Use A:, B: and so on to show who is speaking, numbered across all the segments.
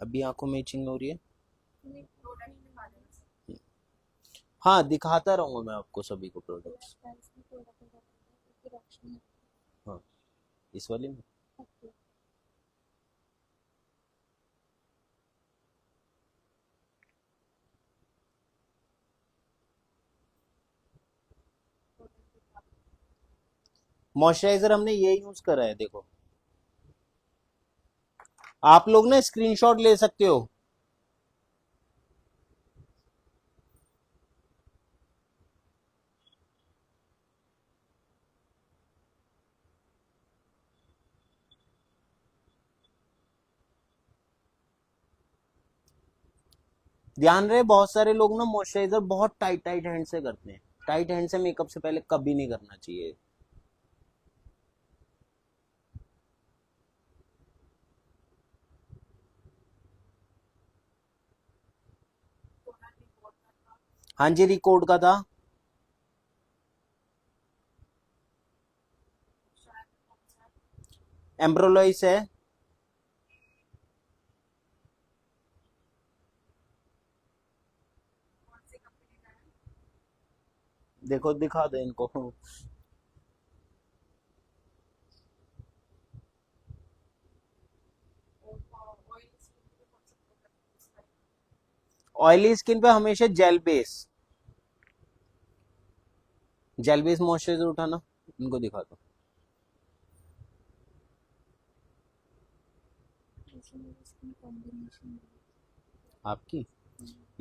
A: अभी आंखों में इचिंग हो रही है? हाँ, दिखाता रहूंगा मैं आपको सभी को प्रोडक्ट्स। हाँ, इस वाले में। मॉइस्चराइजर हमने ये यूज करा है, देखो। आप लोग ना स्क्रीनशॉट ले सकते हो। ध्यान रहे, बहुत सारे लोग ना मॉइस्चराइजर बहुत टाइट टाइट हैंड से करते हैं। टाइट हैंड से मेकअप से पहले कभी नहीं करना चाहिए। हाँ जी, रिकॉर्ड का था। एम्ब्रोलॉइस है। देखो, दिखा दो इनको। ऑयली स्किन पे हमेशा जेल बेस मॉइस्चराइजर उठाना। इनको दिखा दो। आपकी,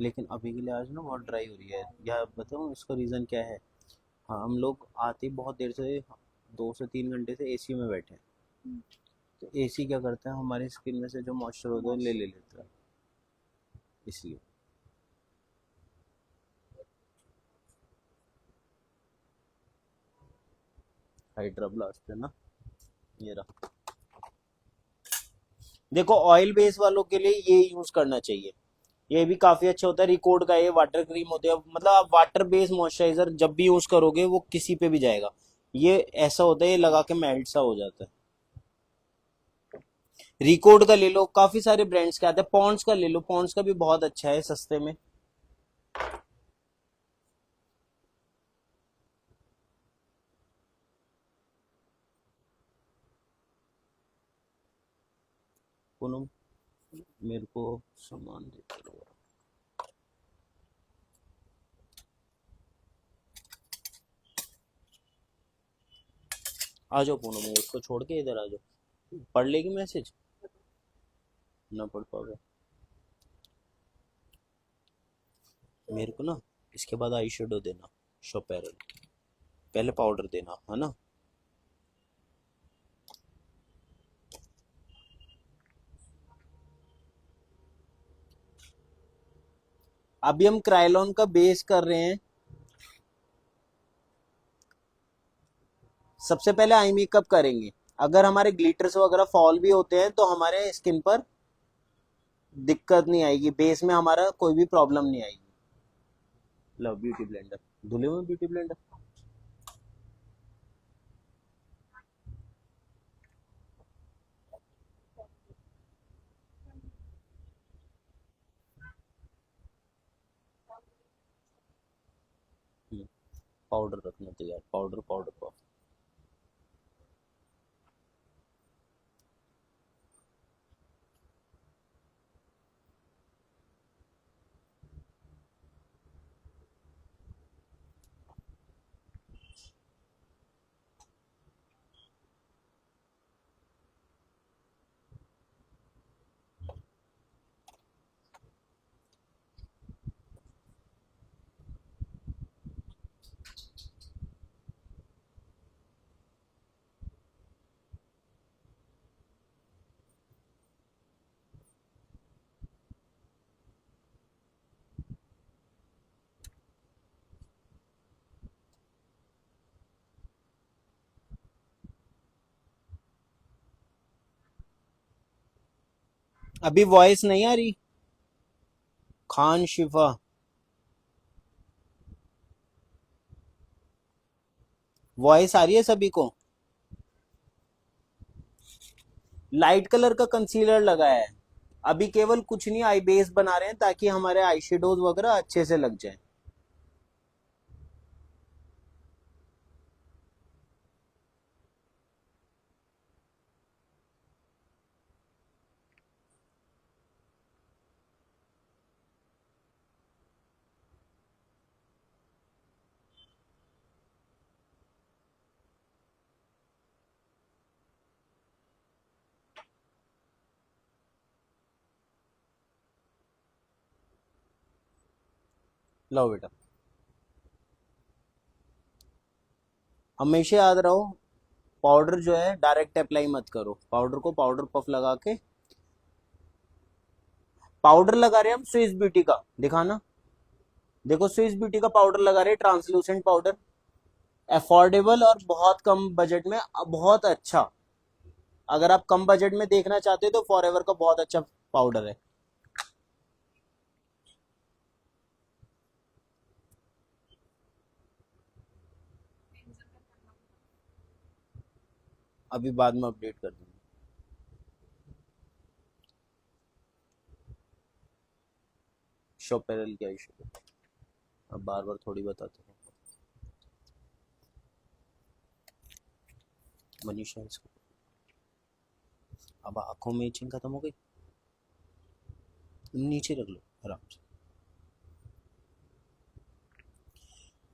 A: लेकिन अभी के लिए आज ना बहुत ड्राई हो रही है। या बताऊँ इसका रीज़न क्या है? हाँ, हम लोग आते ही बहुत देर से, 2 से 3 घंटे से एसी में बैठे हैं। तो एसी क्या करता है, हमारी स्किन में से जो मॉइस्चर होता है ले ले लेता है, इसलिए। हाइड्रा ब्लास्ट है ना, ये रहा। देखो, ऑयल बेस वालों के लिए ये यूज करना चाहिए। ये भी काफी अच्छा होता है। रिकॉर्ड का ये वाटर क्रीम होती है, मतलब आप वाटर बेस्ड मॉइस्चराइजर जब भी यूज करोगे वो किसी पे भी जाएगा। ये ऐसा होता है, ये लगा के मेल्ट सा हो जाता है। रिकॉर्ड का ले लो, काफी सारे ब्रांड्स के आते हैं। पॉन्ड्स का ले लो, पॉन्ड्स का भी बहुत अच्छा है सस्ते में। पूनम, मेरे को सामान देते रहो। आ जाओ पूनम, उसको छोड़ के इधर आ जाओ। पढ़ लेगी मैसेज? ना पढ़ पाओगे। मेरे को ना इसके बाद आई शेडो देना, शोपेरल। पहले पाउडर देना है ना। अभी हम क्राइलॉन का बेस कर रहे हैं। सबसे पहले आई मेकअप करेंगे। अगर हमारे ग्लिटर्स वगैरह फॉल भी होते हैं तो हमारे स्किन पर दिक्कत नहीं आएगी, बेस में हमारा कोई भी प्रॉब्लम नहीं आएगी। लव ब्यूटी ब्लेंडर, धुले हुए ब्यूटी ब्लेंडर। पाउडर रखना तैयार, पाउडर पाउडर पाउडर। अभी वॉइस नहीं आ रही? खान शिफा। वॉइस आ रही है सभी को? लाइट कलर का कंसीलर लगाया है। अभी केवल कुछ नहीं, आई बेस बना रहे हैं ताकि हमारे आई शेडोज वगैरह अच्छे से लग जाए। लो बेटा, हमेशा याद रहो, पाउडर जो है डायरेक्ट अप्लाई मत करो, पाउडर को पाउडर पफ लगा के। पाउडर लगा रहे हैं हम स्विस ब्यूटी का, दिखाना। देखो स्विस ब्यूटी का पाउडर लगा रहे हैं, ट्रांसलूसेंट पाउडर, अफोर्डेबल और बहुत कम बजट में, बहुत अच्छा। अगर आप कम बजट में देखना चाहते हो तो फॉरएवर का बहुत अच्छा पाउडर है। अभी बाद में अपडेट कर दूंगा। शोपेरल क्या इशू, अब बार बार थोड़ी बताते हैं। मनीषा इसको, अब आंखों में इचिंग खत्म हो गई, नीचे रख लो आराम से।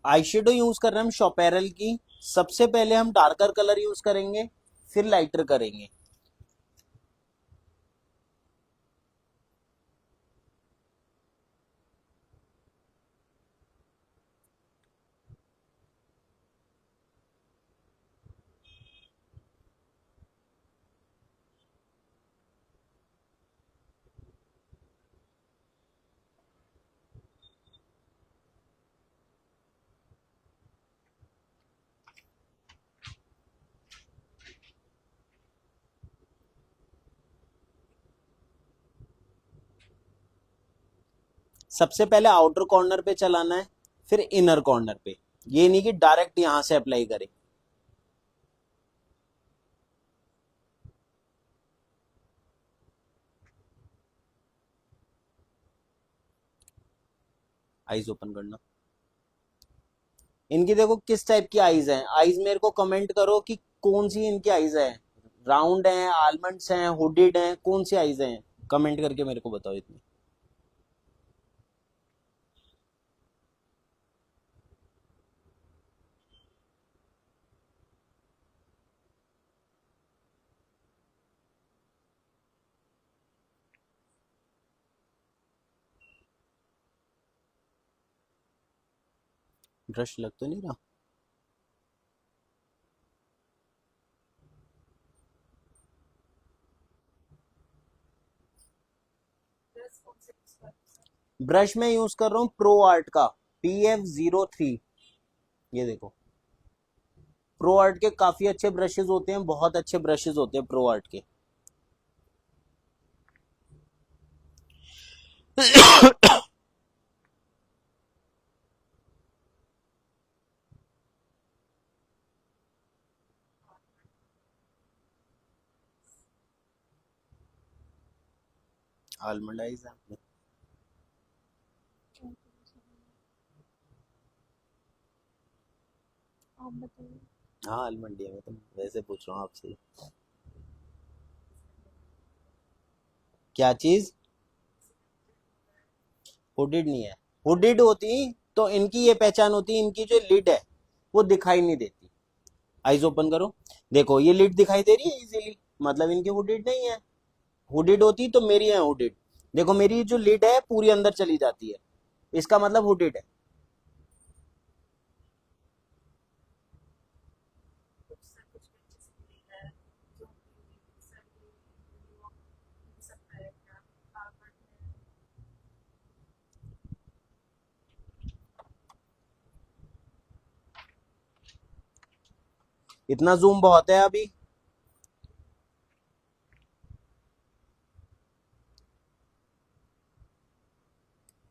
A: आई शेडो यूज कर रहे हैं हम शॉपेरल की। सबसे पहले हम डार्कर कलर यूज करेंगे, फिर लाइटर करेंगे। सबसे पहले आउटर कॉर्नर पे चलाना है, फिर इनर कॉर्नर पे। ये नहीं कि डायरेक्ट यहां से अप्लाई करें। आईज ओपन करना। इनकी देखो किस टाइप की आईज हैं, आईज मेरे को कमेंट करो कि कौन सी इनकी आईज है। राउंड हैं, आलमंड्स हैं, हुडेड हैं, कौन सी आईज हैं, कमेंट करके मेरे को बताओ इतनी। ब्रश लग तो नहीं रहा। ब्रश में यूज कर रहा हूँ प्रो आर्ट का PF03। ये देखो, प्रो आर्ट के काफी अच्छे ब्रशेस होते हैं, बहुत अच्छे ब्रशेस होते हैं प्रो आर्ट के। आलमंड आईज है।
B: आप बताइए।
A: हाँ आलमंड है, मैं तो वैसे पूछ रहा हूँ आपसे। क्या चीज? हुडेड नहीं है। हुडेड होती तो इनकी ये पहचान होती, इनकी जो लिड है वो दिखाई नहीं देती। आइज ओपन करो, देखो ये लिड दिखाई दे रही है इजीली, मतलब इनकी हुडेड नहीं है। हुडेड होती तो मेरी है हुडेड। देखो मेरी जो लिड है पूरी अंदर चली जाती है, इसका मतलब हुडेड है। इतना जूम बहुत है अभी।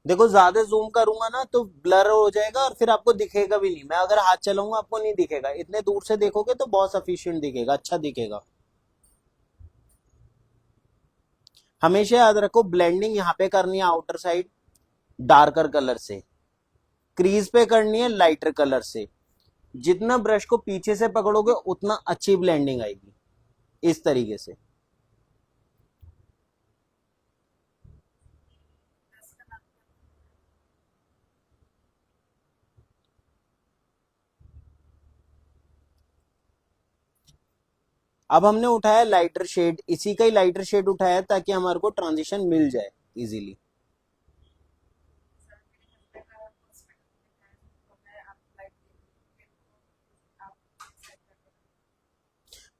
A: देखो ज्यादा जूम करूंगा ना तो ब्लर हो जाएगा और फिर आपको दिखेगा भी नहीं। मैं अगर हाथ चलाऊंगा आपको नहीं दिखेगा, इतने दूर से देखोगे तो बहुत सफिशिएंट दिखेगा, अच्छा दिखेगा। हमेशा याद रखो ब्लेंडिंग यहाँ पे करनी है आउटर साइड डार्कर कलर से, क्रीज पे करनी है लाइटर कलर से। जितना ब्रश को पीछे से पकड़ोगे उतना अच्छी ब्लेंडिंग आएगी, इस तरीके से। अब हमने उठाया लाइटर शेड, इसी का ही लाइटर शेड उठाया ताकि हमारे को ट्रांजिशन मिल जाए इजीली।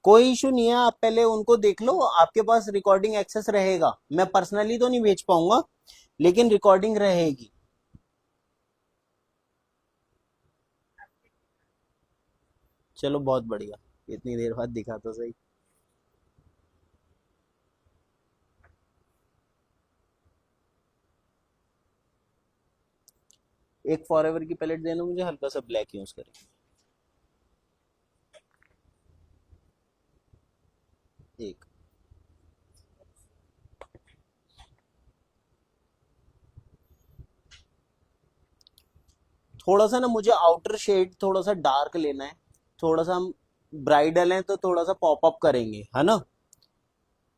A: कोई इशू नहीं है, आप पहले उनको देख लो, आपके पास रिकॉर्डिंग एक्सेस रहेगा। मैं पर्सनली तो नहीं भेज पाऊंगा, लेकिन रिकॉर्डिंग रहेगी। चलो बहुत बढ़िया, इतनी देर बाद दिखा तो सही। एक फॉरएवर की पैलेट देना मुझे, हल्का सा ब्लैक यूज करें। एक थोड़ा सा ना मुझे आउटर शेड थोड़ा सा डार्क लेना है, थोड़ा सा हम ब्राइडल हैं तो थोड़ा सा पॉप अप करेंगे, है ना।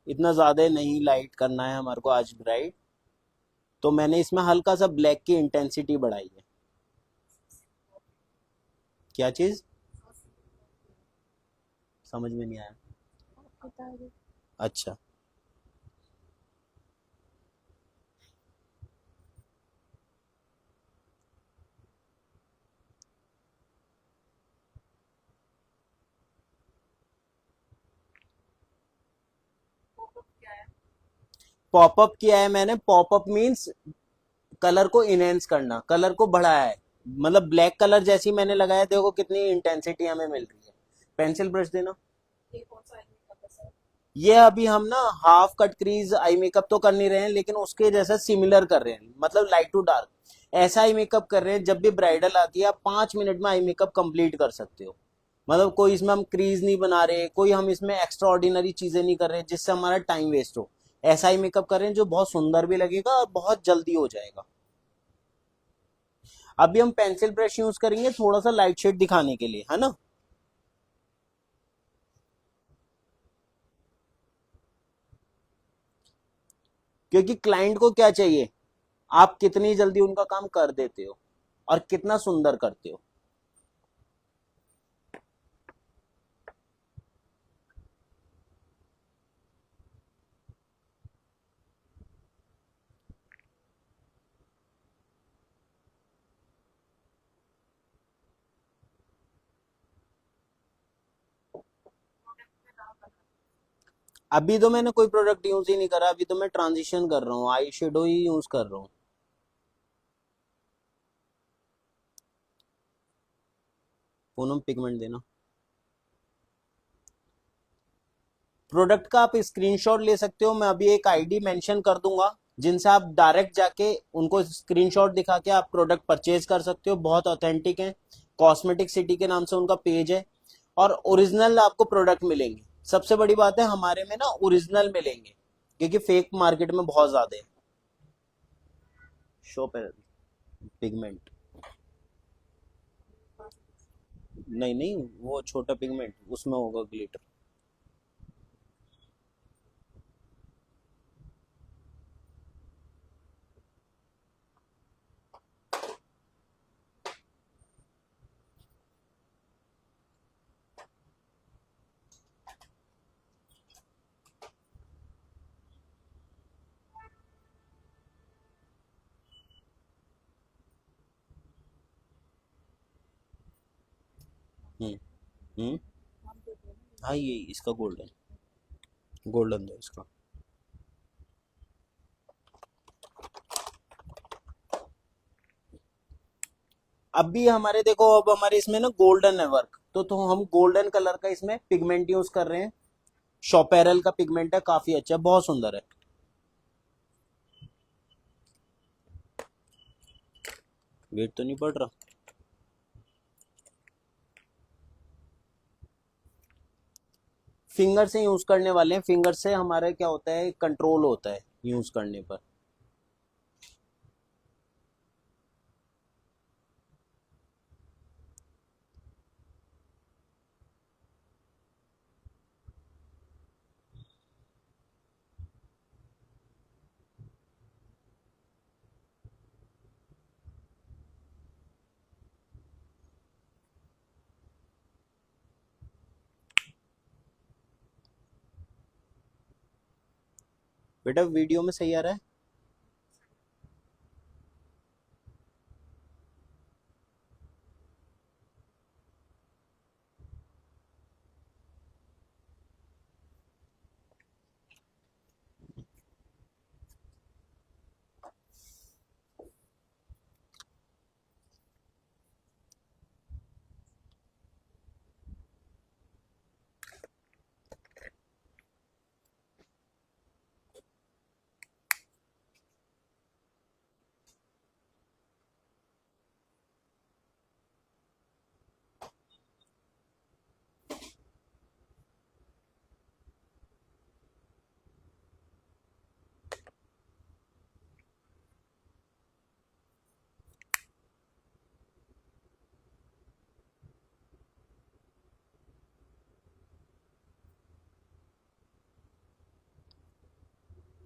A: इतना ज्यादा नहीं लाइट करना है हमारे को आज ब्राइट। तो मैंने इसमें हल्का सा ब्लैक की इंटेंसिटी बढ़ाई है। क्या चीज? समझ में नहीं आया। अच्छा। पॉपअप किया है मैंने, पॉपअप मीन्स कलर को इनहेंस करना, कलर को बढ़ाया है। मतलब ब्लैक कलर जैसी मैंने लगाया, देखो कितनी इंटेंसिटी हमें मिल रही है। पेंसिल ब्रश देना। ये अभी हम ना half cut crease eye makeup तो कर नहीं रहे हैं, लेकिन उसके जैसा सिमिलर कर रहे हैं, मतलब लाइट टू डार्क ऐसा आई मेकअप कर रहे हैं। जब भी ब्राइडल आती है आप 5 मिनट में आई मेकअप कंप्लीट कर सकते हो। मतलब कोई इसमें हम क्रीज नहीं बना रहे, कोई हम इसमें एक्स्ट्रा ऑर्डिनरी चीजें नहीं कर रहे जिससे हमारा टाइम वेस्ट हो। ऐसा ही मेकअप कर रहे हैं जो बहुत सुंदर भी लगेगा और बहुत जल्दी हो जाएगा। अभी हम पेंसिल ब्रश यूज करेंगे थोड़ा सा लाइट शेड दिखाने के लिए, है ना। क्योंकि क्लाइंट को क्या चाहिए, आप कितनी जल्दी उनका काम कर देते हो और कितना सुंदर करते हो। अभी तो मैंने कोई प्रोडक्ट यूज ही नहीं करा, अभी तो मैं ट्रांजिशन कर रहा हूँ, आई शेडो ही यूज कर रहा हूँ। पूनम पिगमेंट देना। प्रोडक्ट का आप स्क्रीनशॉट ले सकते हो, मैं अभी एक आईडी मेंशन कर दूंगा जिनसे आप डायरेक्ट जाके उनको स्क्रीनशॉट दिखा के आप प्रोडक्ट परचेज कर सकते हो। बहुत ऑथेंटिक है, कॉस्मेटिक सिटी के नाम से उनका पेज है, और ओरिजिनल आपको प्रोडक्ट मिलेंगे। सबसे बड़ी बात है हमारे में ना ओरिजिनल मिलेंगे, क्योंकि फेक मार्केट में बहुत ज्यादा है। शो पे पिगमेंट। नहीं नहीं, वो छोटा पिगमेंट उसमें होगा ग्लिटर। हम्म। हम्म। हाँ ये इसका गोल्डन, गोल्डन दो इसका। अभी हमारे देखो, अब हमारे इसमें ना गोल्डन है वर्क, तो हम गोल्डन कलर का इसमें पिगमेंट यूज कर रहे हैं। शॉपेरल का पिगमेंट है, काफी अच्छा है, बहुत सुंदर है। वेट तो नहीं पड़ रहा। फिंगर से यूज करने वाले हैं, फिंगर से हमारा क्या होता है, कंट्रोल होता है। यूज़ करने पर। बेटा वीडियो में सही आ रहा है?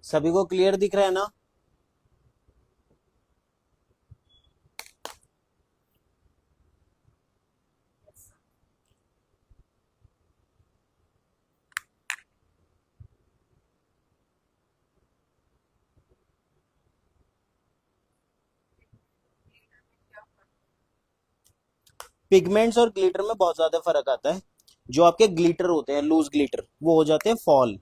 A: सभी को क्लियर दिख रहा है ना? पिगमेंट्स और ग्लिटर में बहुत ज्यादा फर्क आता है। जो आपके ग्लिटर होते हैं, लूज ग्लिटर, वो हो जाते हैं फॉल,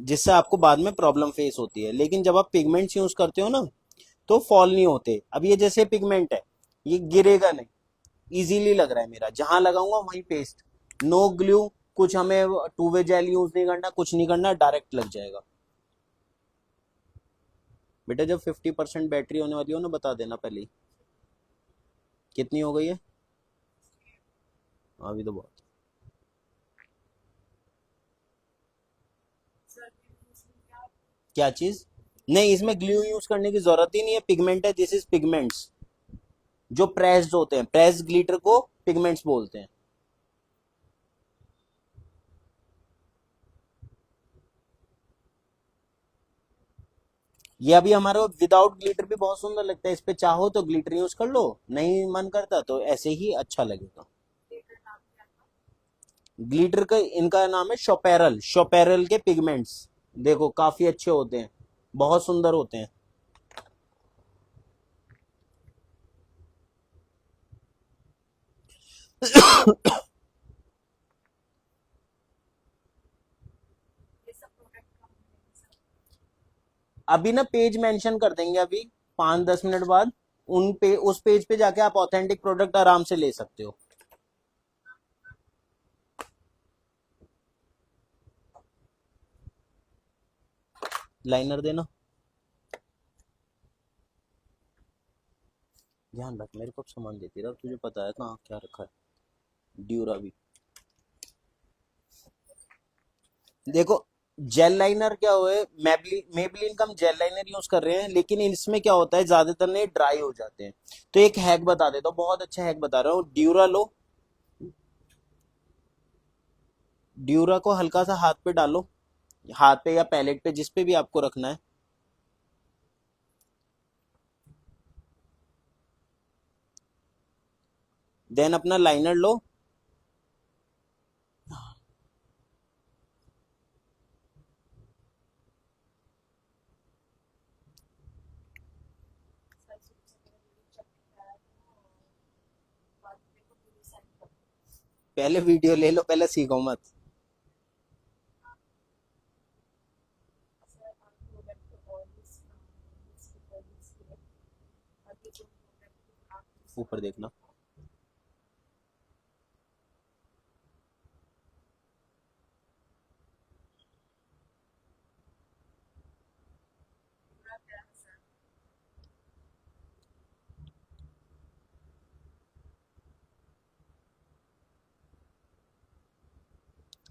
A: जिससे आपको बाद में प्रॉब्लम फेस होती है। लेकिन जब आप पिगमेंट्स यूज करते हो ना, तो फॉल नहीं होते। अब ये जैसे पिगमेंट है, ये गिरेगा नहीं, इजीली लग रहा है। मेरा जहां लगाऊंगा वहीं पेस्ट, नो ग्लू, कुछ हमें टू वे जेल यूज नहीं करना, कुछ नहीं करना, डायरेक्ट लग जाएगा। बेटा जब 50% बैटरी होने वाली हो ना, बता देना पहले ही। कितनी हो गई है? अभी तो बहुत। क्या चीज? नहीं, इसमें ग्लू यूज करने की जरूरत ही नहीं है। पिगमेंट है, दिस इज पिगमेंट्स। जो प्रेस्ड होते हैं, प्रेस्ड ग्लिटर को पिगमेंट्स बोलते हैं। ये अभी हमारा विदाउट ग्लिटर भी बहुत सुंदर लगता है। इस पे चाहो तो ग्लिटर यूज कर लो, नहीं मन करता तो ऐसे ही अच्छा लगेगा। ग्लिटर का इनका नाम है शोपेरल। शोपेरल के पिगमेंट्स देखो काफी अच्छे होते हैं, बहुत सुंदर होते हैं। अभी ना पेज मेंशन कर देंगे अभी, 5-10 मिनट बाद। उन पे, उस पेज पे जाके आप ऑथेंटिक प्रोडक्ट आराम से ले सकते हो। लाइनर देना, ध्यान रख, मेरे को सामान देती रहा, तुझे पता है कहाँ क्या रखा है। ड्यूरा भी देखो। जेल लाइनर क्या हुआ है, मेबलिन का हम जेल लाइनर यूज कर रहे हैं, लेकिन इसमें क्या होता है, ज्यादातर ने ड्राई हो जाते हैं। तो एक हैक बता देता हूँ, बहुत अच्छा हैक बता रहा हूँ। ड्यूरा लो, ड्यूरा को हल्का सा हाथ पे डालो, हाथ पे या पैलेट पे, जिस पे भी आपको रखना है। देन अपना लाइनर लो। पहले वीडियो ले लो, पहले सीखो मत। ऊपर देखना।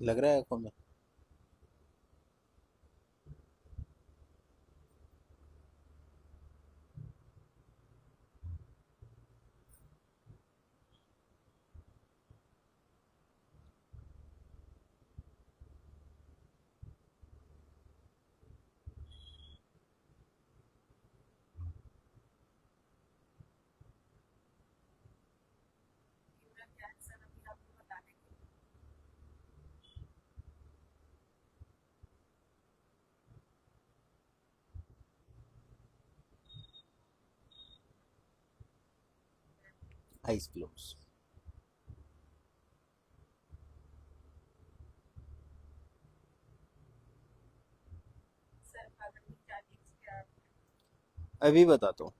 A: लग रहा है आंखों में? Eyes close. अभी बताता हूँ।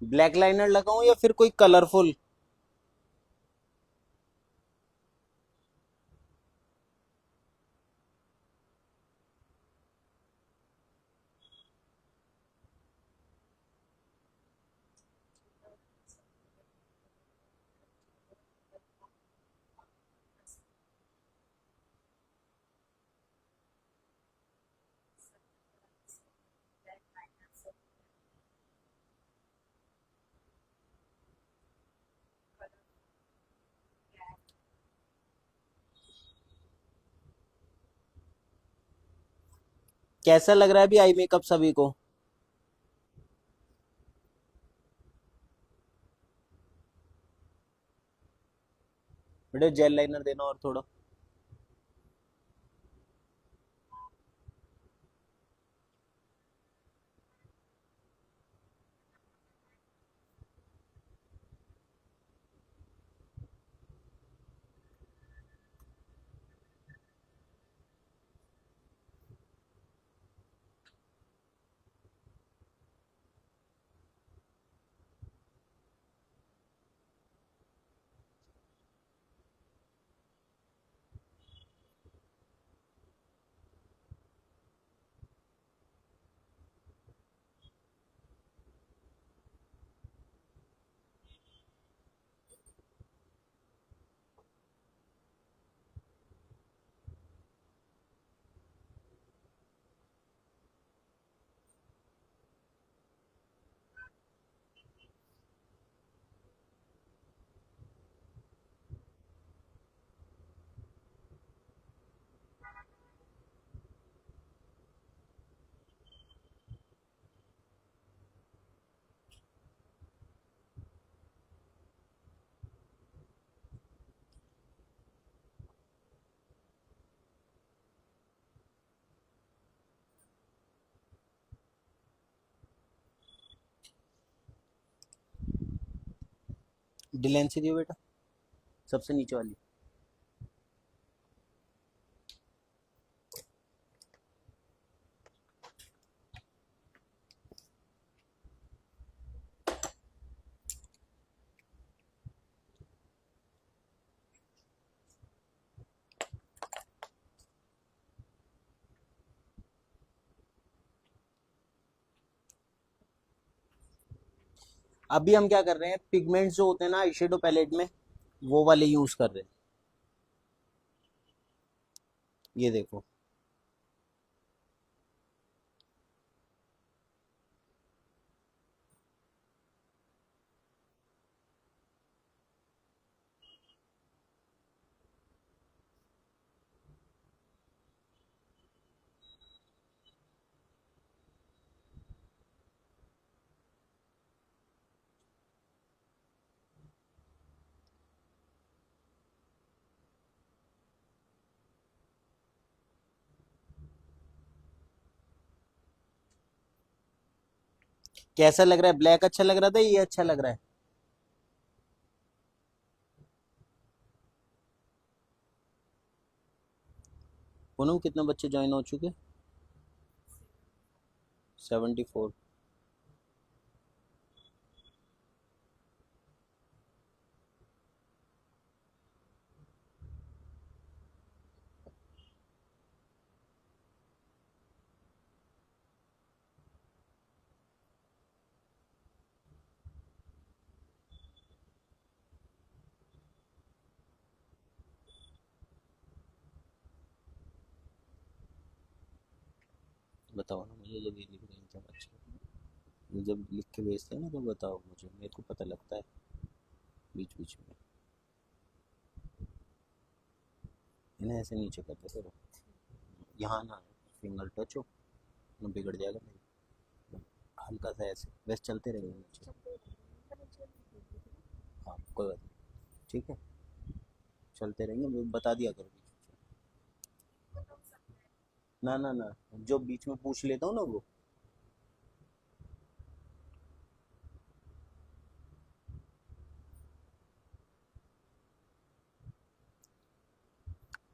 A: ब्लैक लाइनर लगाऊं या फिर कोई कलरफुल? कैसा लग रहा है अभी आई मेकअप सभी को? बेटे जेल लाइनर देना और थोड़ा। डिलेंसी दियो बेटा, सबसे नीचे वाली। अभी हम क्या कर रहे हैं, पिगमेंट्स जो होते हैं ना आई शेडो पैलेट में, वो वाले यूज कर रहे हैं। ये देखो। कैसा लग रहा है? ब्लैक अच्छा लग रहा था, ये अच्छा लग रहा है? पूनम कितने बच्चे ज्वाइन हो चुके? 74। बताओ ना मुझे, जब ये लिख रहे हैं तब अच्छा, ये जब लिख के भेजते हैं ना तो बताओ मुझे, मेरे को पता लगता है बीच बीच में। इन्हें ऐसे नीचे करते करो, यहाँ ना फिंगर टच हो ना, बिगड़ जाएगा मेरी। हल्का सा ऐसे बस चलते रहेंगे नीचे। हाँ कोई बात नहीं, ठीक है, चलते रहेंगे, बता दिया करो बीच बीच में। ना ना ना, जो बीच में पूछ लेता हूँ ना वो।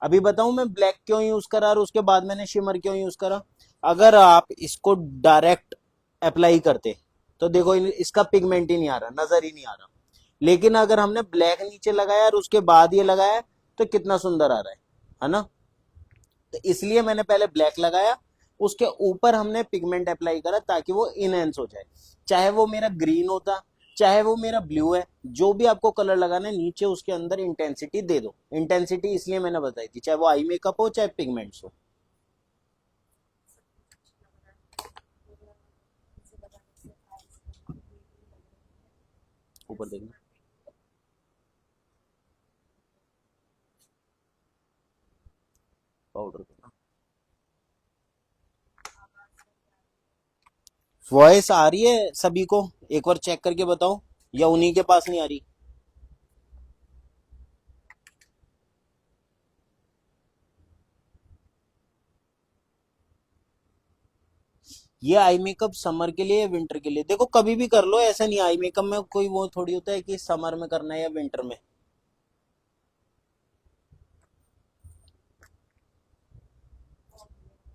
A: अभी बताऊं मैं ब्लैक क्यों यूज करा और उसके बाद मैंने शिमर क्यों यूज करा। अगर आप इसको डायरेक्ट अप्लाई करते तो देखो इसका पिगमेंट ही नहीं आ रहा, नजर ही नहीं आ रहा। लेकिन अगर हमने ब्लैक नीचे लगाया और उसके बाद ये लगाया तो कितना सुंदर आ रहा है ना। तो इसलिए मैंने पहले ब्लैक लगाया, उसके ऊपर हमने पिगमेंट अप्लाई करा ताकि वो इनहेंस हो जाए। चाहे वो मेरा ग्रीन होता, चाहे वो मेरा ब्लू है, जो भी आपको कलर लगाना है नीचे उसके अंदर इंटेंसिटी दे दो। इंटेंसिटी इसलिए मैंने बताई थी, चाहे वो आई मेकअप हो चाहे पिगमेंट्स हो। ऊपर देखना। पाउडर देखना। वॉइस आ रही है सभी को? एक बार चेक करके बताओ, या उन्हीं के पास नहीं आ रही। ये आई मेकअप समर के लिए या विंटर के लिए? देखो कभी भी कर लो, ऐसा नहीं आई मेकअप में कोई वो थोड़ी होता है कि समर में करना है या विंटर में।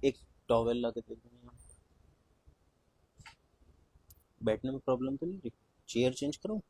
A: एक टॉवेल ला के दे दो यहाँ। बैठने में प्रॉब्लम तो नहीं रही? चेयर चेंज करूँ?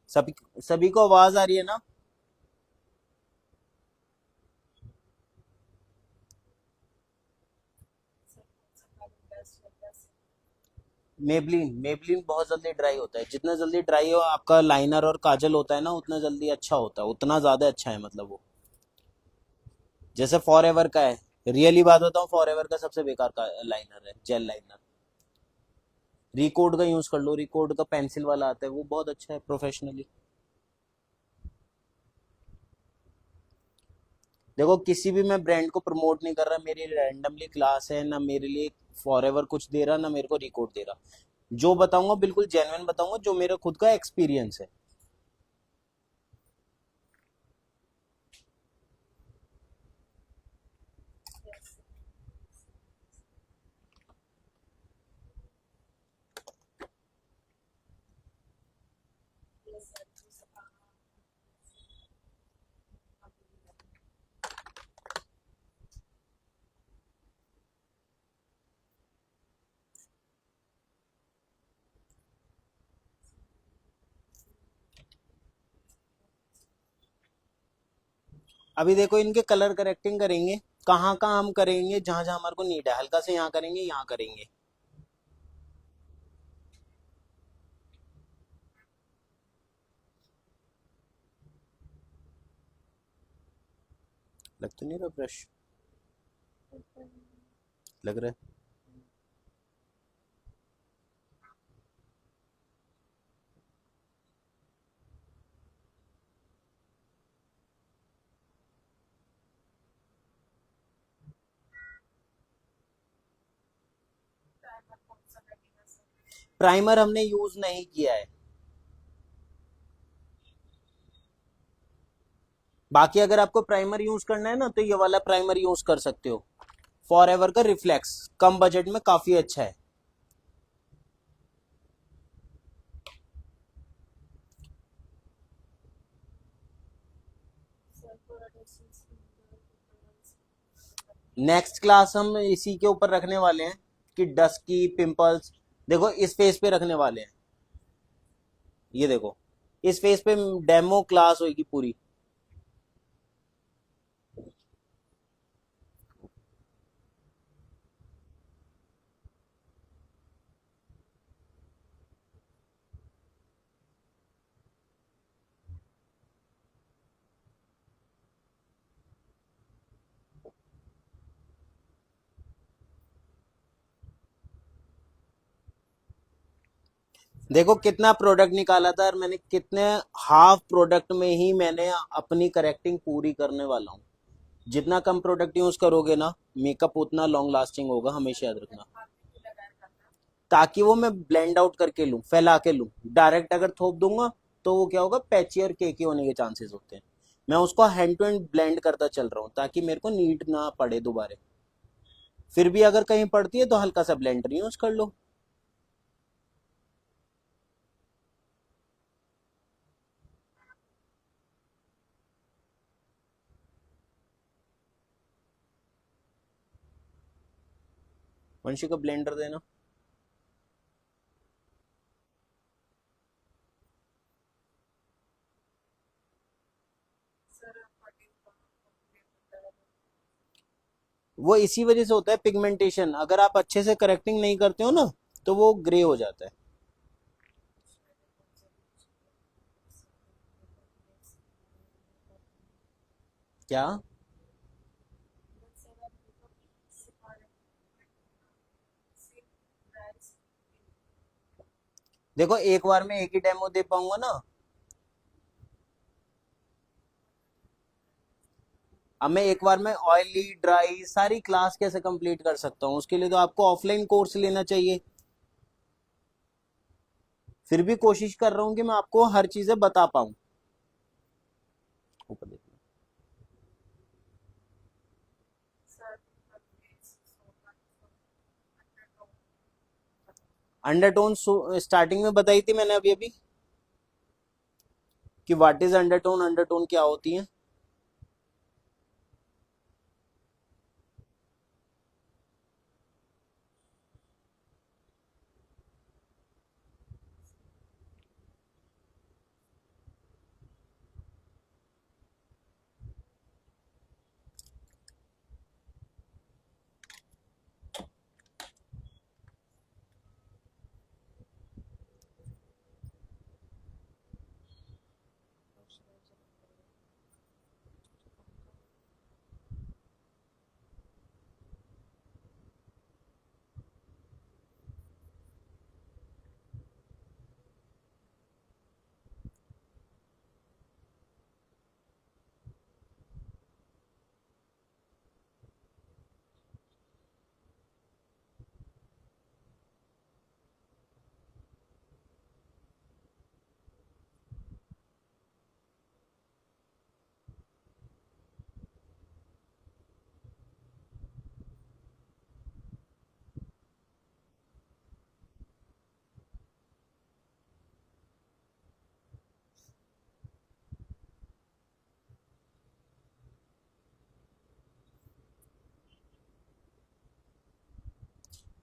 A: सभी सभी को आवाज आ रही है ना? मेबलिन, मेबलिन बहुत जल्दी ड्राई होता है। जितना जल्दी ड्राई हो आपका लाइनर और काजल होता है ना, उतना जल्दी अच्छा होता है, उतना ज्यादा अच्छा है मतलब वो। जैसे फॉर एवर का है, रियली बात बताऊं, फॉर एवर का सबसे बेकार का लाइनर है जेल लाइनर। रिकोड का यूज कर लो, रिकोड का पेंसिल वाला आता है, वो बहुत अच्छा है प्रोफेशनली। देखो किसी भी मैं ब्रांड को प्रमोट नहीं कर रहा, मेरी रैंडमली क्लास है ना, मेरे लिए फॉर एवर कुछ दे रहा ना मेरे को रिकॉर्ड दे रहा। जो बताऊंगा बिल्कुल जेन्युइन बताऊंगा, जो मेरा खुद का एक्सपीरियंस है। अभी देखो इनके कलर करेक्टिंग करेंगे, कहाँ कहाँ हम करेंगे, जहां जहां हमारे को नीड है हल्का से यहाँ करेंगे, यहाँ करेंगे। लग तो नहीं रहा ब्रश? लग रहा है। प्राइमर हमने यूज नहीं किया है। बाकी अगर आपको प्राइमर यूज करना है ना तो ये वाला प्राइमर यूज कर सकते हो। फॉर एवर का रिफ्लेक्स कम बजट में काफी अच्छा है। नेक्स्ट क्लास हम इसी के ऊपर रखने वाले हैं कि डस्की पिंपल्स, देखो इस फेस पे रखने वाले हैं। ये देखो, इस फेस पे डेमो क्लास होगी पूरी। देखो कितना प्रोडक्ट निकाला था, और मैंने कितने हाफ प्रोडक्ट में ही मैंने अपनी करेक्टिंग पूरी करने वाला हूँ। जितना कम प्रोडक्ट यूज करोगे ना, मेकअप उतना लॉन्ग लास्टिंग होगा, हमेशा याद रखना। ताकि वो मैं ब्लेंड आउट करके लूं, फैला के लूं। डायरेक्ट अगर थोप दूंगा तो वो क्या होगा, पैची और केकी होने के चांसेस होते हैं। मैं उसको हैंड टू हैंड ब्लेंड करता चल रहा हूँ ताकि मेरे को नीड ना पड़े दोबारा। फिर भी अगर कहीं पड़ती है तो हल्का सा ब्लेंडर यूज कर लो। वंशी को ब्लेंडर देना। वो इसी वजह से होता है पिगमेंटेशन, अगर आप अच्छे से करेक्टिंग नहीं करते हो ना तो वो ग्रे हो जाता है। क्या? देखो एक बार में एक ही डेमो दे पाऊंगा ना। अब मैं एक बार में ऑयली ड्राई सारी क्लास कैसे कंप्लीट कर सकता हूँ? उसके लिए तो आपको ऑफलाइन कोर्स लेना चाहिए। फिर भी कोशिश कर रहा हूँ कि मैं आपको हर चीजें बता पाऊँ। ऊपर देखना। अंडरटोन स्टार्टिंग में बताई थी मैंने अभी अभी, कि व्हाट इज अंडरटोन, अंडरटोन क्या होती है।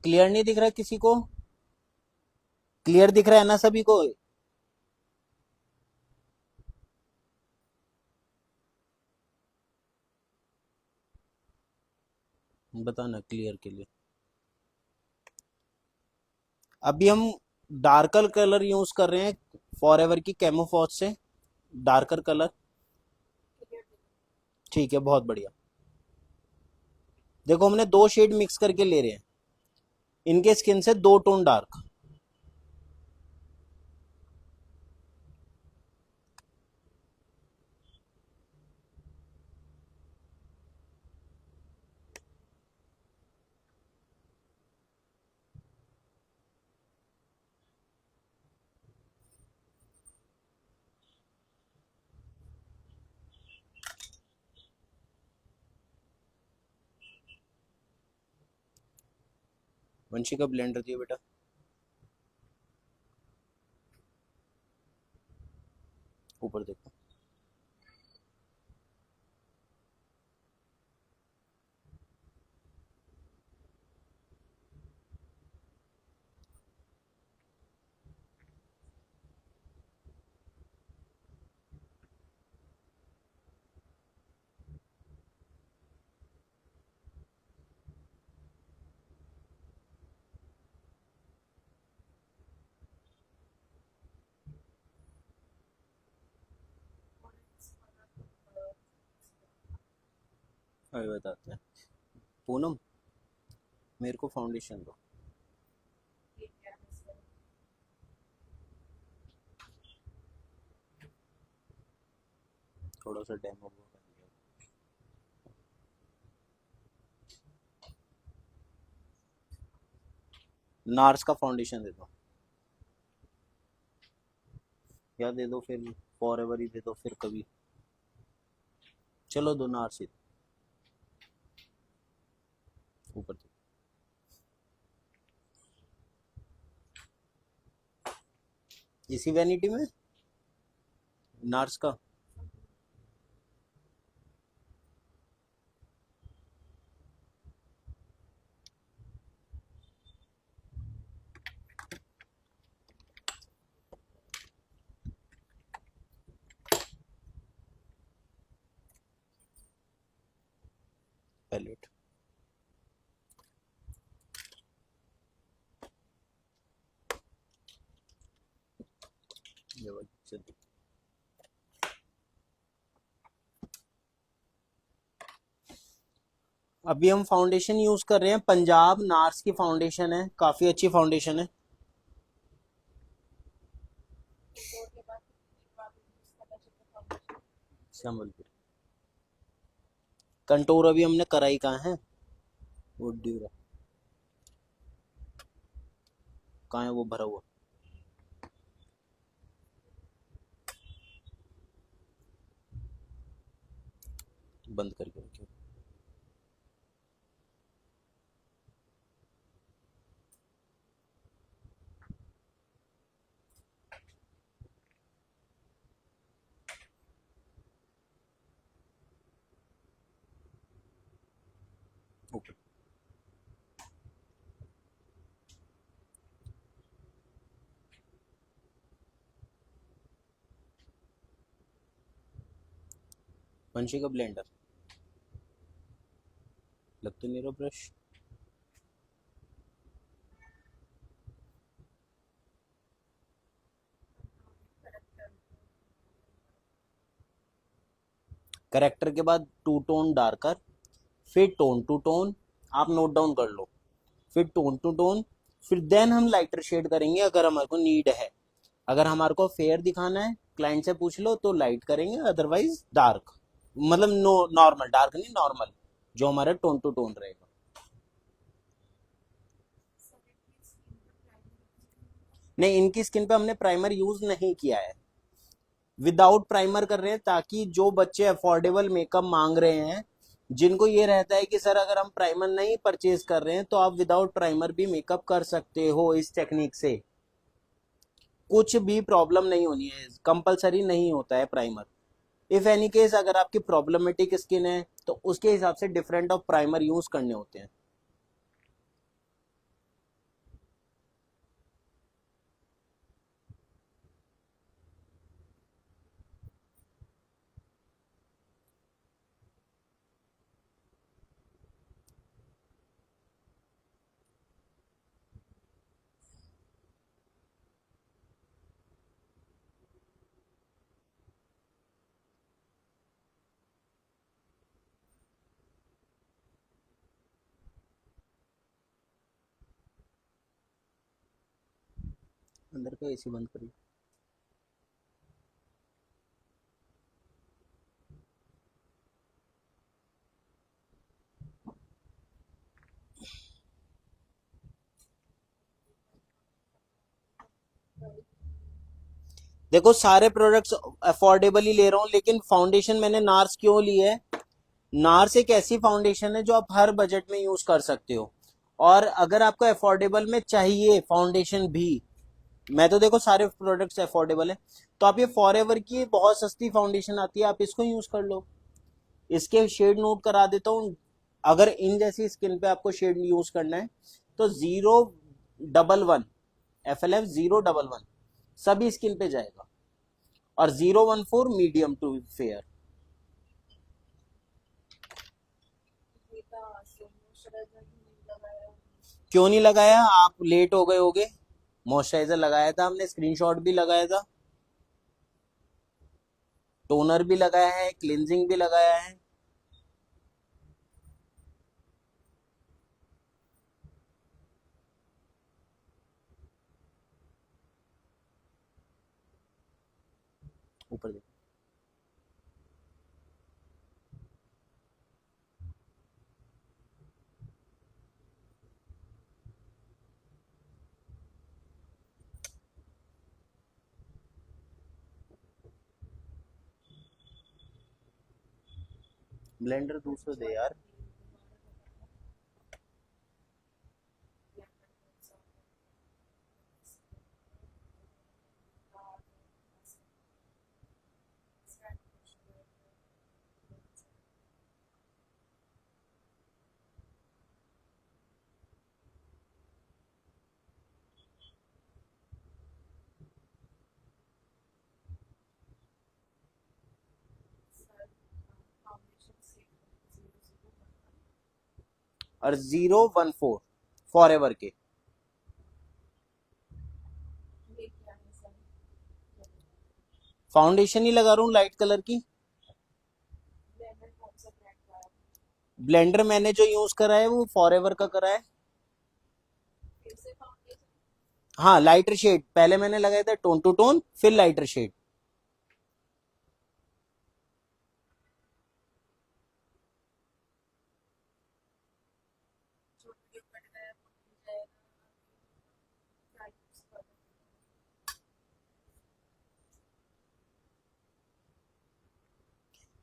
A: क्लियर नहीं दिख रहा किसी को? क्लियर दिख रहा है ना सभी को? बताना क्लियर के लिए। अभी हम डार्कर कलर यूज कर रहे हैं फॉर एवर की कैमोफॉज से। Darker colour. ठीक है, बहुत बढ़िया। देखो हमने दो शेड मिक्स करके ले रहे हैं, इनके स्किन से दो टोन डार्क। वंशी का ब्लेंडर दियो बेटा। ऊपर देखो। अभी बताते हैं। पूनम, मेरे को फाउंडेशन दो। थोड़ा सा डेमो कर दिया। नार्स का फाउंडेशन दे दो, या दे दो फिर फॉर एवर ही दे दो फिर कभी। चलो दो नार्स ही ऊपर दो। इसी वैनिटी में नार्स का। पैलेट। ये वाली चल। अभी हम फाउंडेशन यूज कर रहे हैं, पंजाब नार्स की फाउंडेशन है, काफी अच्छी फाउंडेशन है। संबलपुर। कंटूर अभी हमने कराई कहाँ है, वो ड्यूरा कहाँ है, वो भरा हुआ। बंद करके रखियो। ओके। वंशी का ब्लेंडर लग तो नहीं रहा ब्रश। करेक्टर के बाद टू टोन डार्कर, फिर टोन टू टोन, आप नोट डाउन कर लो। फिर टोन टू टोन, फिर देन हम लाइटर शेड करेंगे अगर हमारे को नीड है। अगर हमारे को फेयर दिखाना है, क्लाइंट से पूछ लो तो लाइट करेंगे, अदरवाइज डार्क। मतलब नो, नॉर्मल डार्क नहीं, नॉर्मल जो हमारा टोन टू टोन रहेगा। नहीं, इनकी स्किन पे हमने प्राइमर यूज नहीं किया है, विदाउट प्राइमर कर रहे हैं, ताकि जो बच्चे अफोर्डेबल मेकअप मांग रहे हैं, जिनको ये रहता है कि सर अगर हम प्राइमर नहीं परचेज कर रहे हैं तो आप विदाउट प्राइमर भी मेकअप कर सकते हो इस टेक्निक से, कुछ भी प्रॉब्लम नहीं होनी है, कंपलसरी नहीं होता है प्राइमर। इफ एनी केस अगर आपकी प्रॉब्लमेटिक स्किन है तो उसके हिसाब से डिफरेंट ऑफ प्राइमर यूज करने होते हैं। अंदर का एसी बंद करिए। देखो सारे प्रोडक्ट्स अफोर्डेबल ही ले रहा हूँ, लेकिन फाउंडेशन मैंने नार्स क्यों ली है, नार्स एक ऐसी फाउंडेशन है जो आप हर बजट में यूज कर सकते हो। और अगर आपको अफोर्डेबल में चाहिए फाउंडेशन भी, मैं तो देखो सारे प्रोडक्ट्स अफोर्डेबल है, तो आप ये फॉर एवर की बहुत सस्ती फाउंडेशन आती है, आप इसको यूज कर लो। इसके शेड नोट करा देता हूँ। अगर इन जैसी स्किन पे आपको शेड यूज करना है तो 011, FLF 011 सभी स्किन पे जाएगा, और 014 मीडियम टू फेयर। क्यों नहीं लगाया, आप लेट हो गए होगे। मॉइस्चराइजर लगाया था हमने, स्क्रीनशॉट भी लगाया था, टोनर भी लगाया है, क्लिनजिंग भी लगाया है। ऊपर देख। ब्लेंडर दूसरा दे यार। और 014 फॉर एवर के। फाउंडेशन ही लगा रहा हूँ लाइट कलर की। ब्लेंडर मैंने जो यूज करा है वो फॉर एवर का करा है। हाँ लाइटर शेड पहले मैंने लगाया था, टोन टू टोन, फिर लाइटर शेड।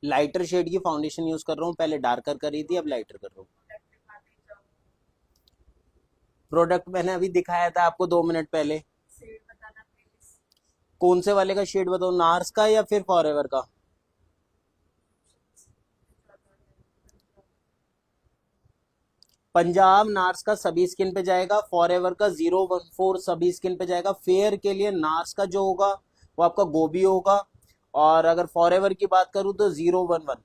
A: लाइटर शेड की फाउंडेशन यूज कर रहा हूँ, पहले डार्कर करी थी, अब लाइटर कर रहा हूँ। प्रोडक्ट मैंने अभी दिखाया था आपको 2 मिनट पहले। कौन से वाले का शेड बताओ, नार्स का या फिर फॉरएवर का? पंजाब नार्स का सभी स्किन पे जाएगा, फॉरएवर का 014 सभी स्किन पे जाएगा। फेयर के लिए नार्स का जो होगा वो आपका गोभी होगा, और अगर फॉरएवर की बात करूं तो 011।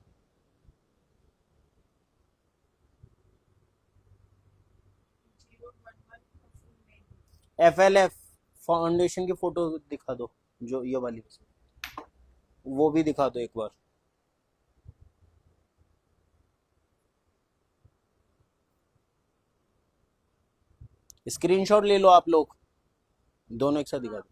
A: FLF फाउंडेशन की फोटो दिखा दो, जो ये वाली, वो भी दिखा दो एक बार। स्क्रीनशॉट ले लो आप लोग, दोनों एक साथ दिखा दो।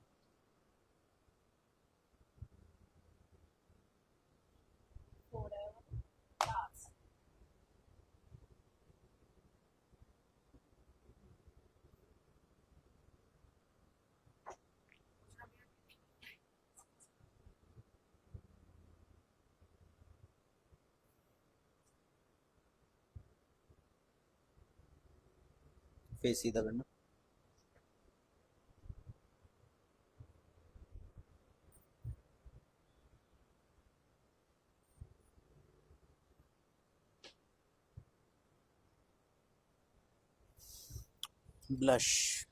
A: फेस सीधा करना। ब्लश।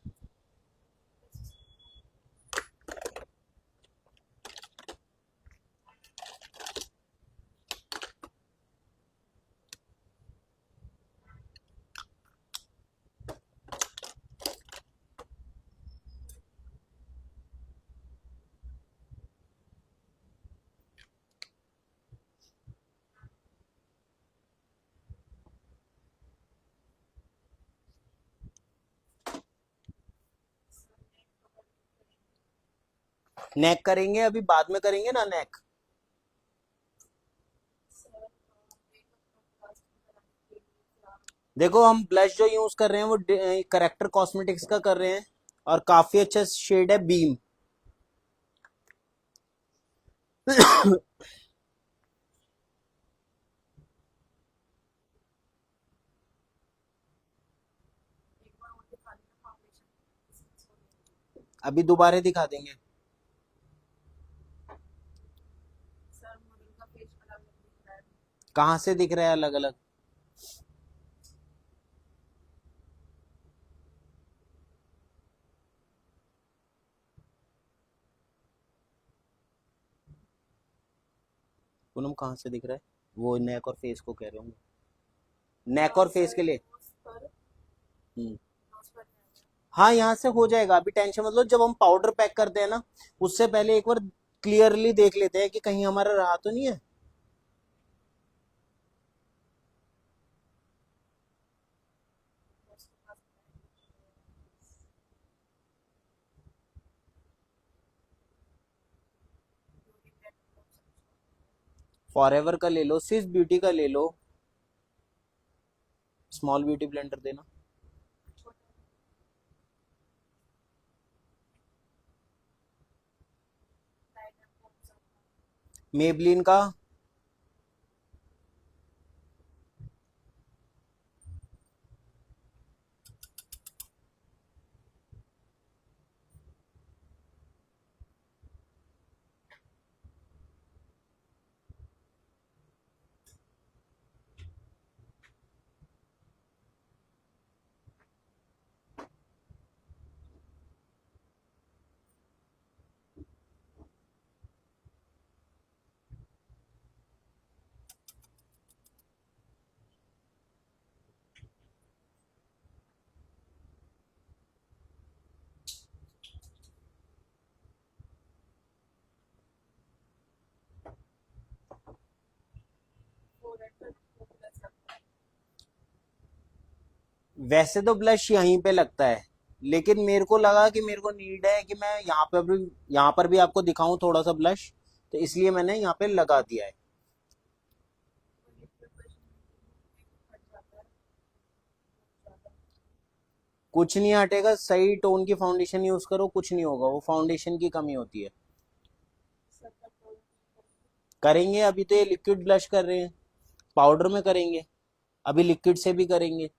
A: नेक करेंगे, अभी बाद में करेंगे ना नेक। देखो हम ब्लश जो यूज कर रहे हैं वो करेक्टर कॉस्मेटिक्स का कर रहे हैं, और काफी अच्छा शेड है बीम। अभी दोबारा दिखा देंगे। कहाँ से दिख रहा है अलग अलग? पूनम कहाँ से दिख रहा है? वो नेक और फेस को कह रहे होंगे, नेक और फेस के लिए। हम्म। हाँ यहाँ से हो जाएगा, अभी टेंशन मतलब, जब हम पाउडर पैक करते हैं ना, उससे पहले एक बार क्लियरली देख लेते हैं कि कहीं हमारा रहा तो नहीं है। फॉरएवर का ले लो, स्विस ब्यूटी का ले लो, स्मॉल ब्यूटी ब्लेंडर देना। मेबलिन का। वैसे तो ब्लश यहीं पे लगता है, लेकिन मेरे को लगा कि मेरे को नीड है कि मैं यहाँ पर भी आपको दिखाऊं थोड़ा सा ब्लश, तो इसलिए मैंने यहाँ पे लगा दिया है। कुछ नहीं हटेगा, सही टोन की फाउंडेशन यूज करो, कुछ नहीं होगा, वो फाउंडेशन की कमी होती है। करेंगे, अभी तो ये लिक्विड ब्लश कर रहे हैं, पाउडर में करेंगे, अभी लिक्विड से भी करेंगे।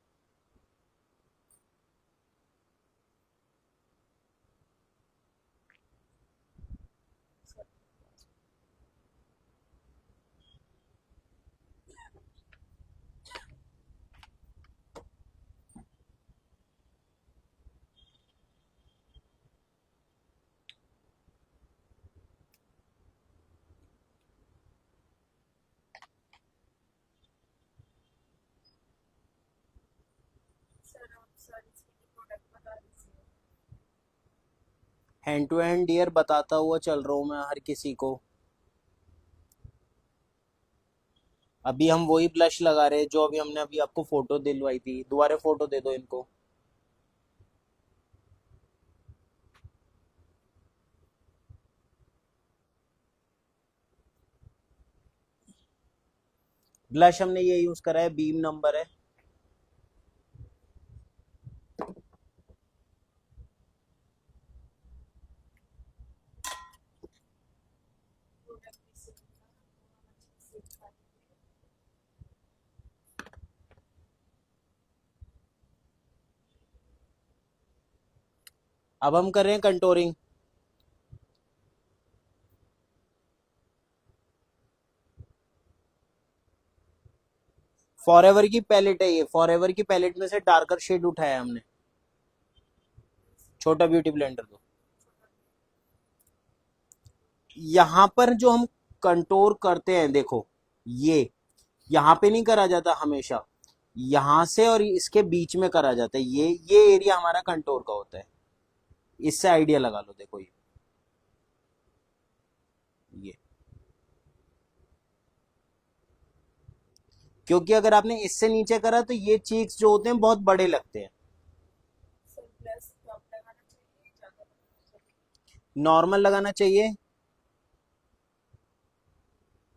A: हैंड टू हैंड डियर बताता हुआ चल रहा हूँ मैं हर किसी को। अभी हम वही ब्लश लगा रहे हैं जो अभी हमने अभी आपको फोटो दिलवाई थी, दोबारा फोटो दे दो इनको। ब्लश हमने ये यूज करा है, बीम नंबर है। अब हम कर रहे हैं कंटोरिंग। फॉरएवर की पैलेट है ये, फॉरएवर की पैलेट में से डार्कर शेड उठाया हमने। छोटा ब्यूटी ब्लेंडर दो। यहाँ पर जो हम कंटोर करते हैं देखो, ये यहाँ पे नहीं करा जाता हमेशा, यहाँ से और इसके बीच में करा जाता है, ये एरिया हमारा कंटोर का होता है। इससे आइडिया लगा लो, देखो ये क्योंकि अगर आपने इससे नीचे करा तो ये चीक्स जो होते हैं बहुत बड़े लगते हैं। नॉर्मल लगाना चाहिए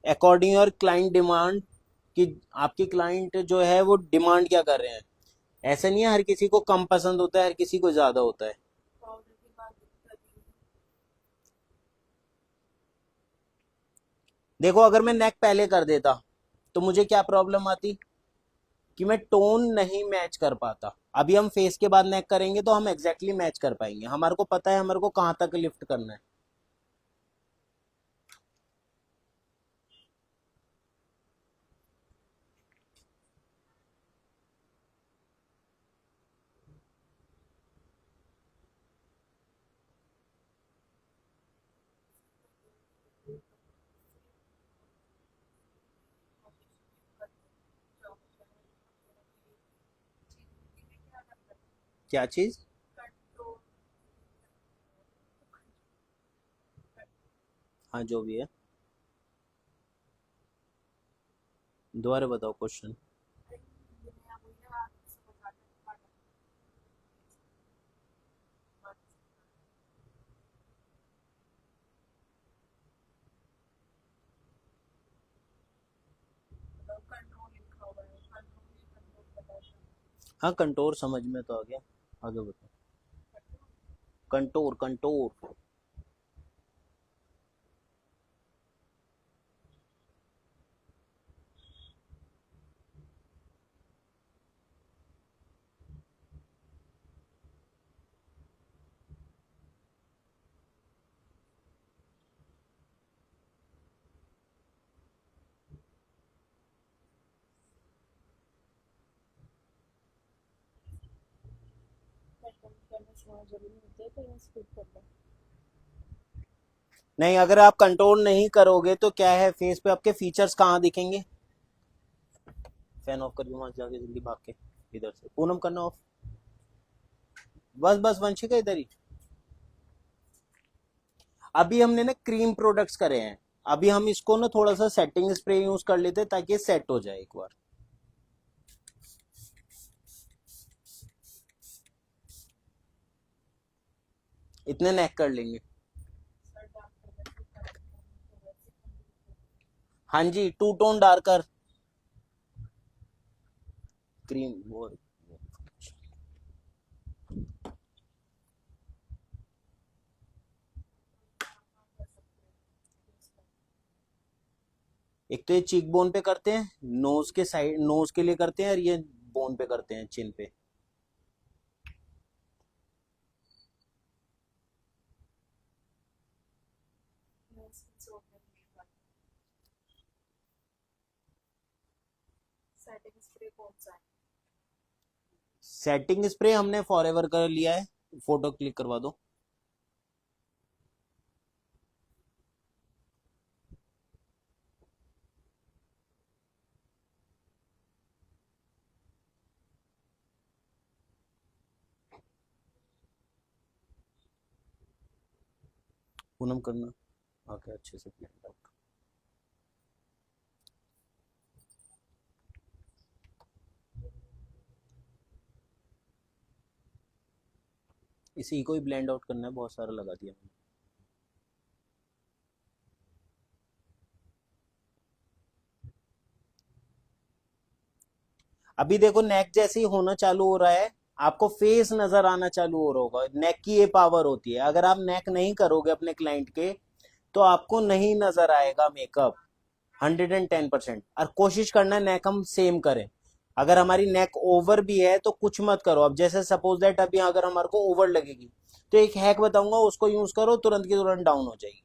A: अकॉर्डिंग योर क्लाइंट डिमांड, कि आपकी क्लाइंट जो है वो डिमांड क्या कर रहे हैं। ऐसा नहीं है हर किसी को कम पसंद होता है, हर किसी को ज्यादा होता है। देखो अगर मैं नेक पहले कर देता तो मुझे क्या प्रॉब्लम आती कि मैं टोन नहीं मैच कर पाता। अभी हम फेस के बाद नेक करेंगे तो हम एग्जैक्टली मैच कर पाएंगे, हमारे को पता है हमारे को कहाँ तक लिफ्ट करना है। क्या चीज? हाँ जो भी है, दोबारा बताओ क्वेश्चन। हाँ कंटोर समझ में तो आ गया, आगे बताओ। Contour contour. नहीं, अगर आप कंट्रोल नहीं करोगे तो क्या है, फेस पे आपके फीचर्स कहाँ दिखेंगे। फैन ऑफ करके वहां जाके जल्दी भाग के, इधर से पूनम करना ऑफ। बस बस वंशिका इधर ही। अभी हमने ना क्रीम प्रोडक्ट्स करे हैं, अभी हम इसको ना थोड़ा सा सेटिंग स्प्रे यूज कर लेते हैं ताकि सेट हो जाए एक बार। इतने नेक कर लेंगे। हाँ जी, टू टोन डार्कर क्रीम वो। एक तो ये चीक बोन पे करते हैं, नोज के साइड, नोज के लिए करते हैं, और ये बोन पे करते हैं, चिन पे। सेटिंग स्प्रे हमने फॉरएवर कर लिया है, फोटो क्लिक करवा दो। पूनम करना आके अच्छे से blend out। इसी को ही ब्लेंड आउट करना है, बहुत सारा लगा दिया मैंने। अभी देखो नेक जैसे ही होना चालू हो रहा है, आपको फेस नजर आना चालू हो रहा होगा। नेक की ये पावर होती है, अगर आप नेक नहीं करोगे अपने क्लाइंट के तो आपको नहीं नजर आएगा मेकअप। 110%। और कोशिश करना नेक हम सेम करें। अगर हमारी नेक ओवर भी है तो कुछ मत करो। अब जैसे सपोज दैट अभी अगर हमारे को ओवर लगेगी, तो एक हैक बताऊंगा, उसको यूज करो, तुरंत की तुरंत डाउन हो जाएगी।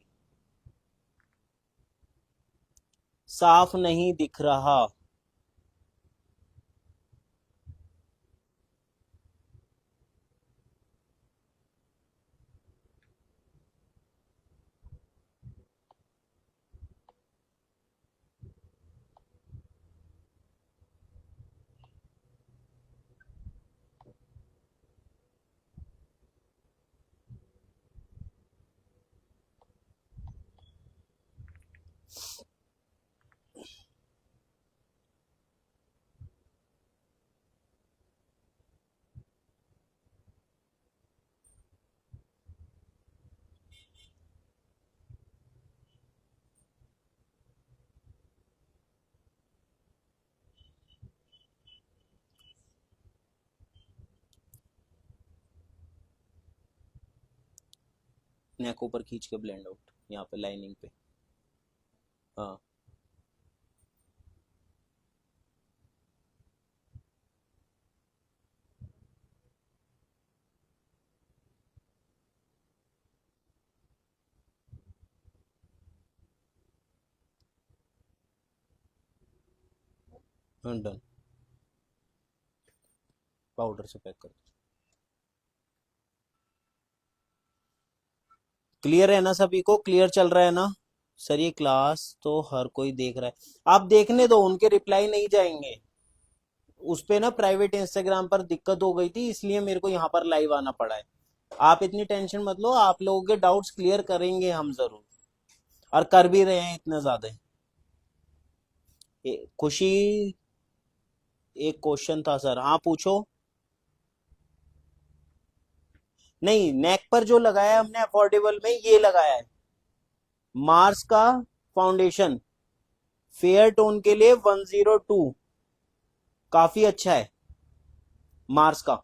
A: साफ नहीं दिख रहा। नेक ऊपर खींच के ब्लेंड आउट यहाँ पे लाइनिंग पे। हाँ डन। पाउडर से पैक कर दो। क्लियर है ना, सभी को क्लियर चल रहा है ना। सर ये क्लास तो हर कोई देख रहा है, आप देखने दो, उनके रिप्लाई नहीं जाएंगे। उस पे ना प्राइवेट इंस्टाग्राम पर दिक्कत हो गई थी, इसलिए मेरे को यहाँ पर लाइव आना पड़ा है। आप इतनी टेंशन मत लो, आप लोगों के डाउट्स क्लियर करेंगे हम जरूर, और कर भी रहे हैं इतने ज्यादा। खुशी, एक क्वेश्चन था सर, हाँ पूछो। नहीं, नेक पर जो लगाया है हमने अफोर्डेबल में ये लगाया है, मार्स का फाउंडेशन, फेयर टोन के लिए 102, काफी अच्छा है। मार्स का।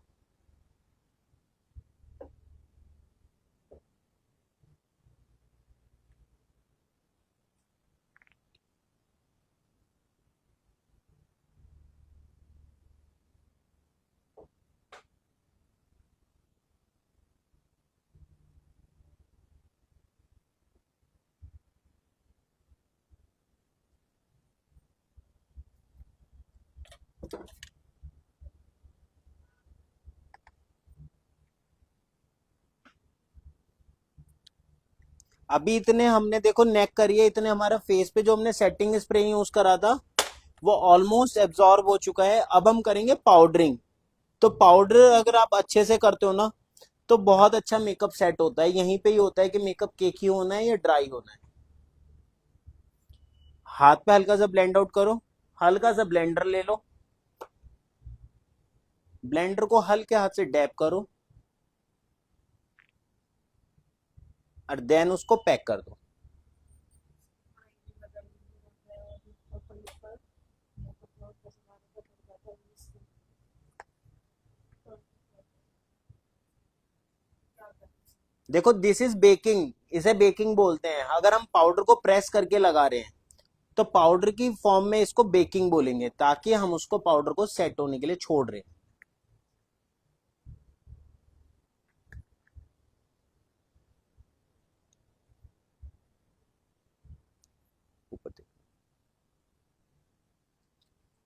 A: अभी इतने हमने देखो नेक करी है, इतने हमारा फेस पे जो हमने सेटिंग स्प्रे यूज करा था वो ऑलमोस्ट एब्जॉर्ब हो चुका है। अब हम करेंगे पाउडरिंग। तो पाउडर अगर आप अच्छे से करते हो ना तो बहुत अच्छा मेकअप सेट होता है। यहीं पे ही होता है कि मेकअप केकी होना है या ड्राई होना है। हाथ पे हल्का सा ब्लेंड आउट करो, हल्का सा ब्लेंडर ले लो, ब्लेंडर को हल्के हाथ से डैप करो और देन उसको पैक कर दो। देखो दिस इज बेकिंग, इसे बेकिंग बोलते हैं। अगर हम पाउडर को प्रेस करके लगा रहे हैं तो पाउडर की फॉर्म में इसको बेकिंग बोलेंगे, ताकि हम उसको पाउडर को सेट होने के लिए छोड़ रहे हैं। ऊपर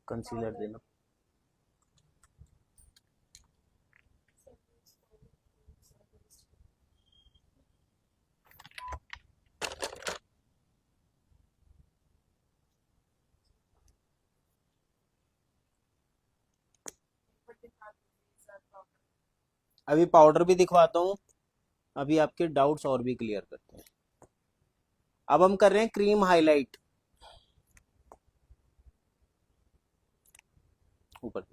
A: कंसीलर देना। अभी पाउडर भी दिखवाता हूँ, अभी आपके डाउट्स और भी क्लियर करते हैं। अब हम कर रहे हैं क्रीम हाईलाइट। ऊपर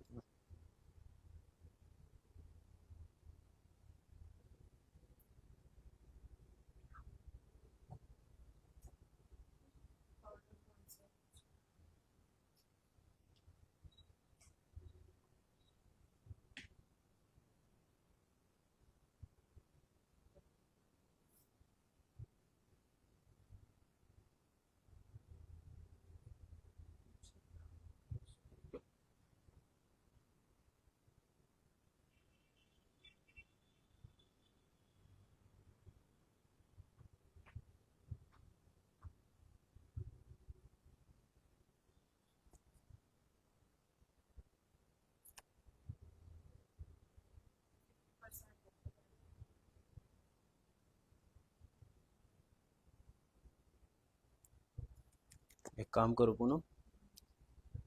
A: एक काम करो पुनो,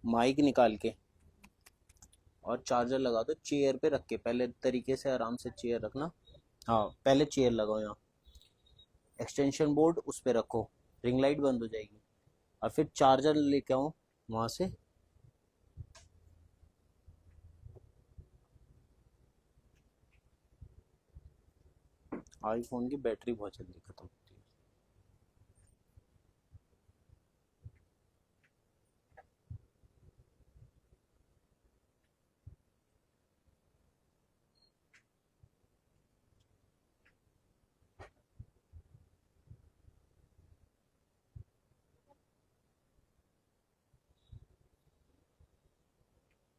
A: माइक निकाल के और चार्जर लगा दो चेयर पे रख के। पहले तरीके से आराम से चेयर रखना। हाँ पहले चेयर लगाओ, यहाँ एक्सटेंशन बोर्ड उस पे रखो, रिंग लाइट बंद हो जाएगी। और फिर चार्जर लेके आओ वहां से। आईफोन की बैटरी बहुत जल्दी खत्म होती है।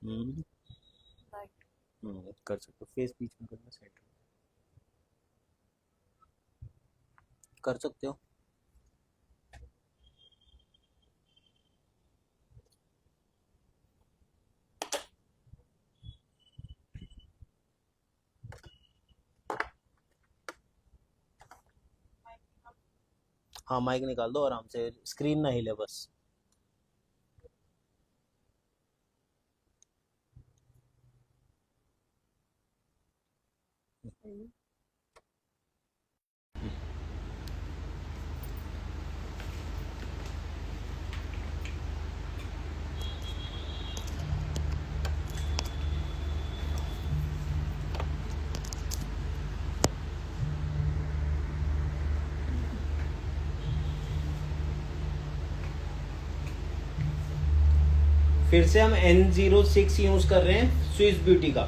A: हम्म। कर सकते हो, फेस बीच में करना सेट कर सकते हो। हाँ माइक निकाल दो आराम से, स्क्रीन ना हिले बस। फिर से हम N06 यूज कर रहे हैं स्विस ब्यूटी का।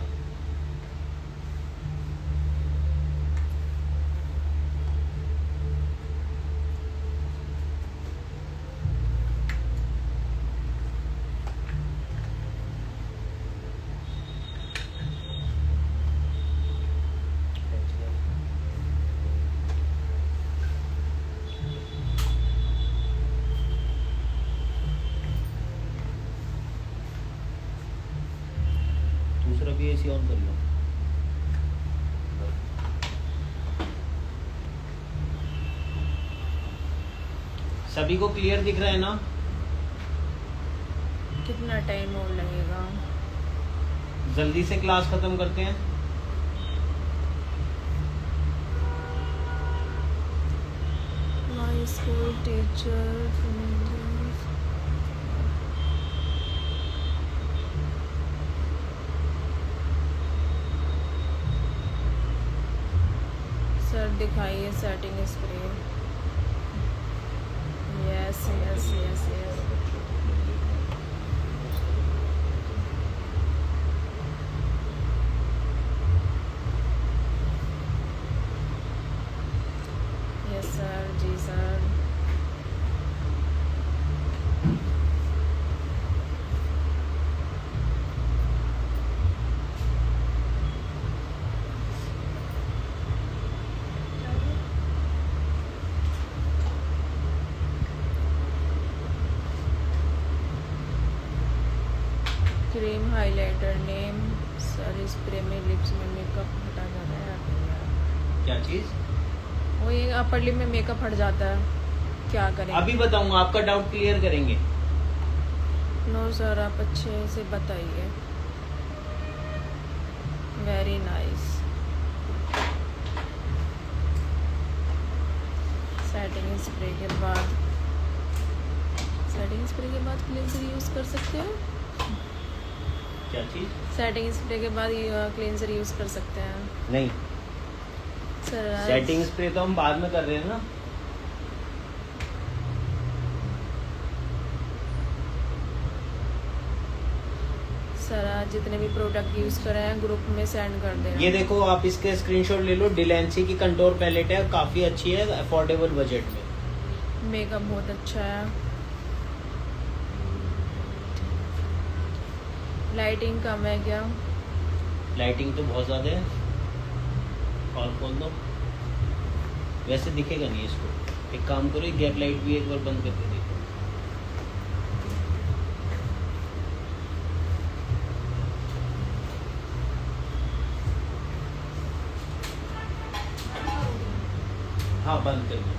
A: एसी ऑन कर लो। सभी को क्लियर दिख रहा है ना?
B: कितना टाइम और लगेगा?
A: जल्दी से क्लास खत्म करते हैं।
B: माय स्कूल टीचर सर दिखाइए setting spray. Yes yes yes yes. Yes sir, जी sir. Cream highlighter name sir, spray में लिप्स में मेकअप हटा जाता है।
A: क्या चीज?
B: वो ये अपर लिप में मेकअप हट जाता है, क्या करें?
A: अभी बताऊंगा, आपका डाउट क्लियर करेंगे।
B: नो सर, आप अच्छे से बताइए। Very nice. सेटिंग स्प्रे के बाद क्लींजर यूज कर सकते हो।
A: क्या चीज?
B: सेटिंग स्प्रे के बाद क्लींजर यूज कर सकते हैं।
A: नहीं,
B: सर
A: सेटिंग स्प्रे तो हम बाद में कर रहे हैं ना।
B: सर आज जितने भी प्रोडक्ट यूज कर रहे हैं ग्रुप में सेंड कर देना।
A: ये देखो, आप इसके स्क्रीनशॉट ले लो। डिलेंसी की कंटोर पैलेट है, काफी अच्छी है, अफोर्डेबल बजट में।
B: मेकअप बहुत अच्छा है। लाइटिंग कम है क्या?
A: लाइटिंग तो बहुत ज्यादा है। और खोल दो, वैसे दिखेगा नहीं इसको। एक काम करो, गैप लाइट भी एक बार बंद करके देखो। हाँ, बंद कर दो।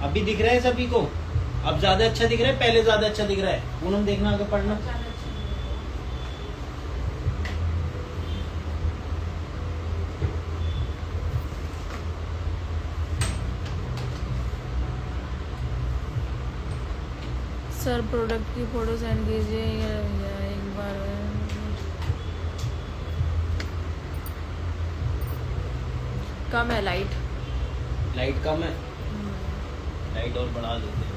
A: अभी दिख रहा है सभी को? अब ज्यादा अच्छा दिख रहा है, पहले ज्यादा अच्छा दिख रहा है? पूनम देखना, आगे पढ़ना।
B: सर प्रोडक्ट की फोटो सेंड कीजिए या एक बार। कम है लाइट?
A: लाइट कम है, लाइट और बढ़ा देते हैं।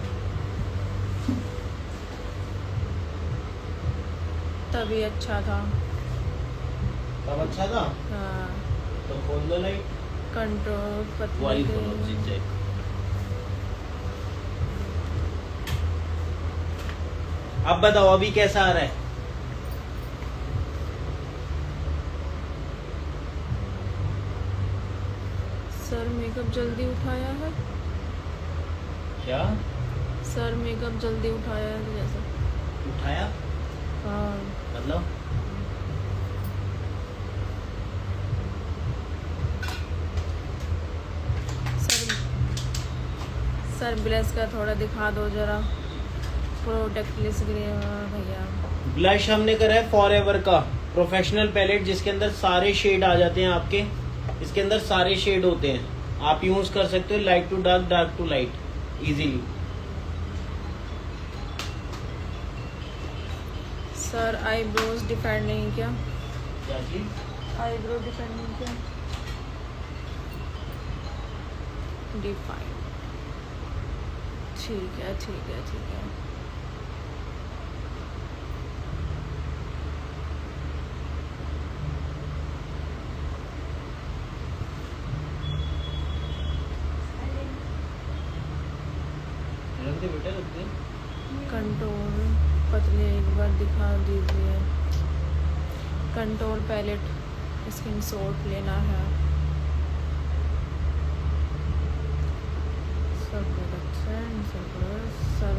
B: तभी अच्छा था।
A: तब अच्छा था?
B: हाँ।
A: तो खोल दो लाइट।
B: कंट्रोल
A: वाली खोलो, zigzag। अब बताओ, अभी कैसा आ रहा है?
B: सर मेकअप जल्दी उठाया है।
A: क्या?
B: सर मेकअप जल्दी उठाया है जैसा।
A: उठाया?
B: हाँ।
A: मतलब?
B: सर ब्लश का थोड़ा दिखा दो जरा। प्रोडक्ट लिस्ट भैया।
A: ब्लश हमने करा है फॉरएवर का प्रोफेशनल पैलेट, जिसके अंदर सारे शेड आ जाते हैं आपके। इसके अंदर सारे शेड होते हैं, आप यूज कर सकते हो light to dark, dark to light easily.
B: Sir eyebrows define नहीं क्या?
A: क्या चीज?
B: आईब्रो डिफाइन नहीं क्या? डिफाइन। ठीक है ठीक है ठीक है।
A: रख दे बेटा, रख दे।
B: कंट्रोल पतले एक बार दिखा दीजिए। कंट्रोल पैलेट स्किन शॉट लेना है। सर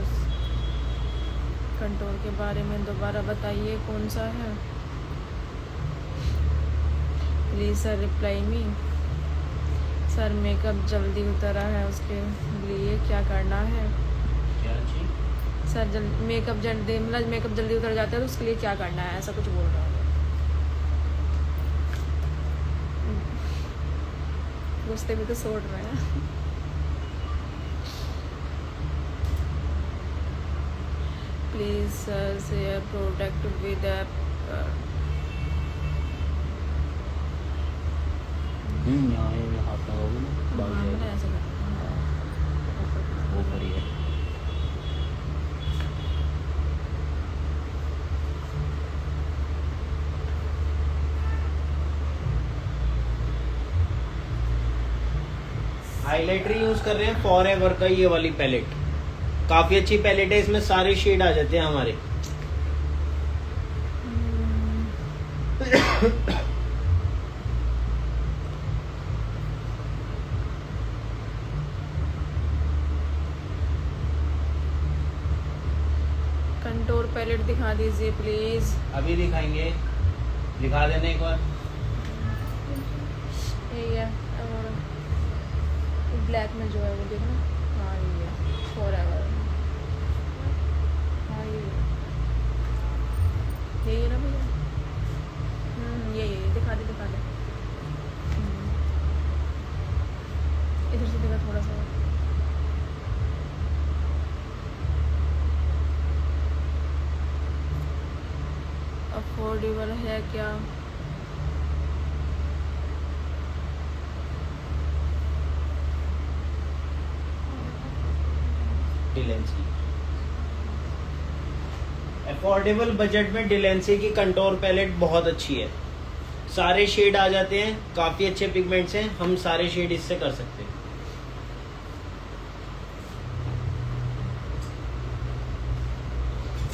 B: कंट्रोल के बारे में दोबारा बताइए, कौन सा है? Please sir reply me. Sir makeup जल्दी उतरा है, उसके लिए क्या करना है?
A: क्या चीज?
B: सर मेकअप जल्दी, मतलब मेकअप जल्दी उतर जाता है तो उसके लिए क्या करना है, ऐसा कुछ बोल रहा हूँ। गुस्से में तो सोच रहे हैं। Please share product with app.
A: यहाँ ये हाथ लगाओगे ना भाग जाएगा।
B: ऐसा करना
A: वो करिए। हाइलाइटर यूज कर रहे हैं फॉरएवर का, ये वाली पैलेट काफी अच्छी पैलेट है, इसमें सारे शेड आ जाते हैं हमारे।
B: कंटोर पैलेट दिखा दीजिए प्लीज।
A: अभी दिखाएंगे, दिखा देना एक बार।
B: यही है, और ब्लैक में जो है वो देखना। हाँ ये है फॉरएवर। हाँ ये यही है ना भैया। यही दिखा दे दिखा दे। इधर से देखा थोड़ा सा। अफोर्डेबल है क्या?
A: डिलेंसी अफोर्डेबल बजट में डिलेंसी की कंटोर पैलेट बहुत अच्छी है, सारे शेड आ जाते हैं, काफी अच्छे पिगमेंट्स हैं, हम सारे शेड इससे कर सकते हैं।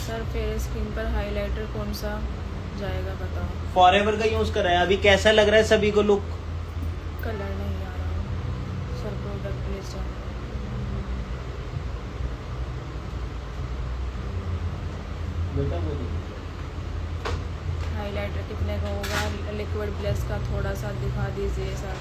B: सर फेयर स्किन पर हाइलाइटर कौन सा जाएगा बताओ?
A: फॉरएवर का यूज कर रहा है। अभी कैसा लग रहा है सभी को लुक?
B: कलर नहीं आ रहा सर, प्रोडक्ट प्लीज।
A: बेटा वो
B: हाइलाइटर कितने का होगा? लिक्विड ब्लश का थोड़ा सा दिखा दीजिए सर।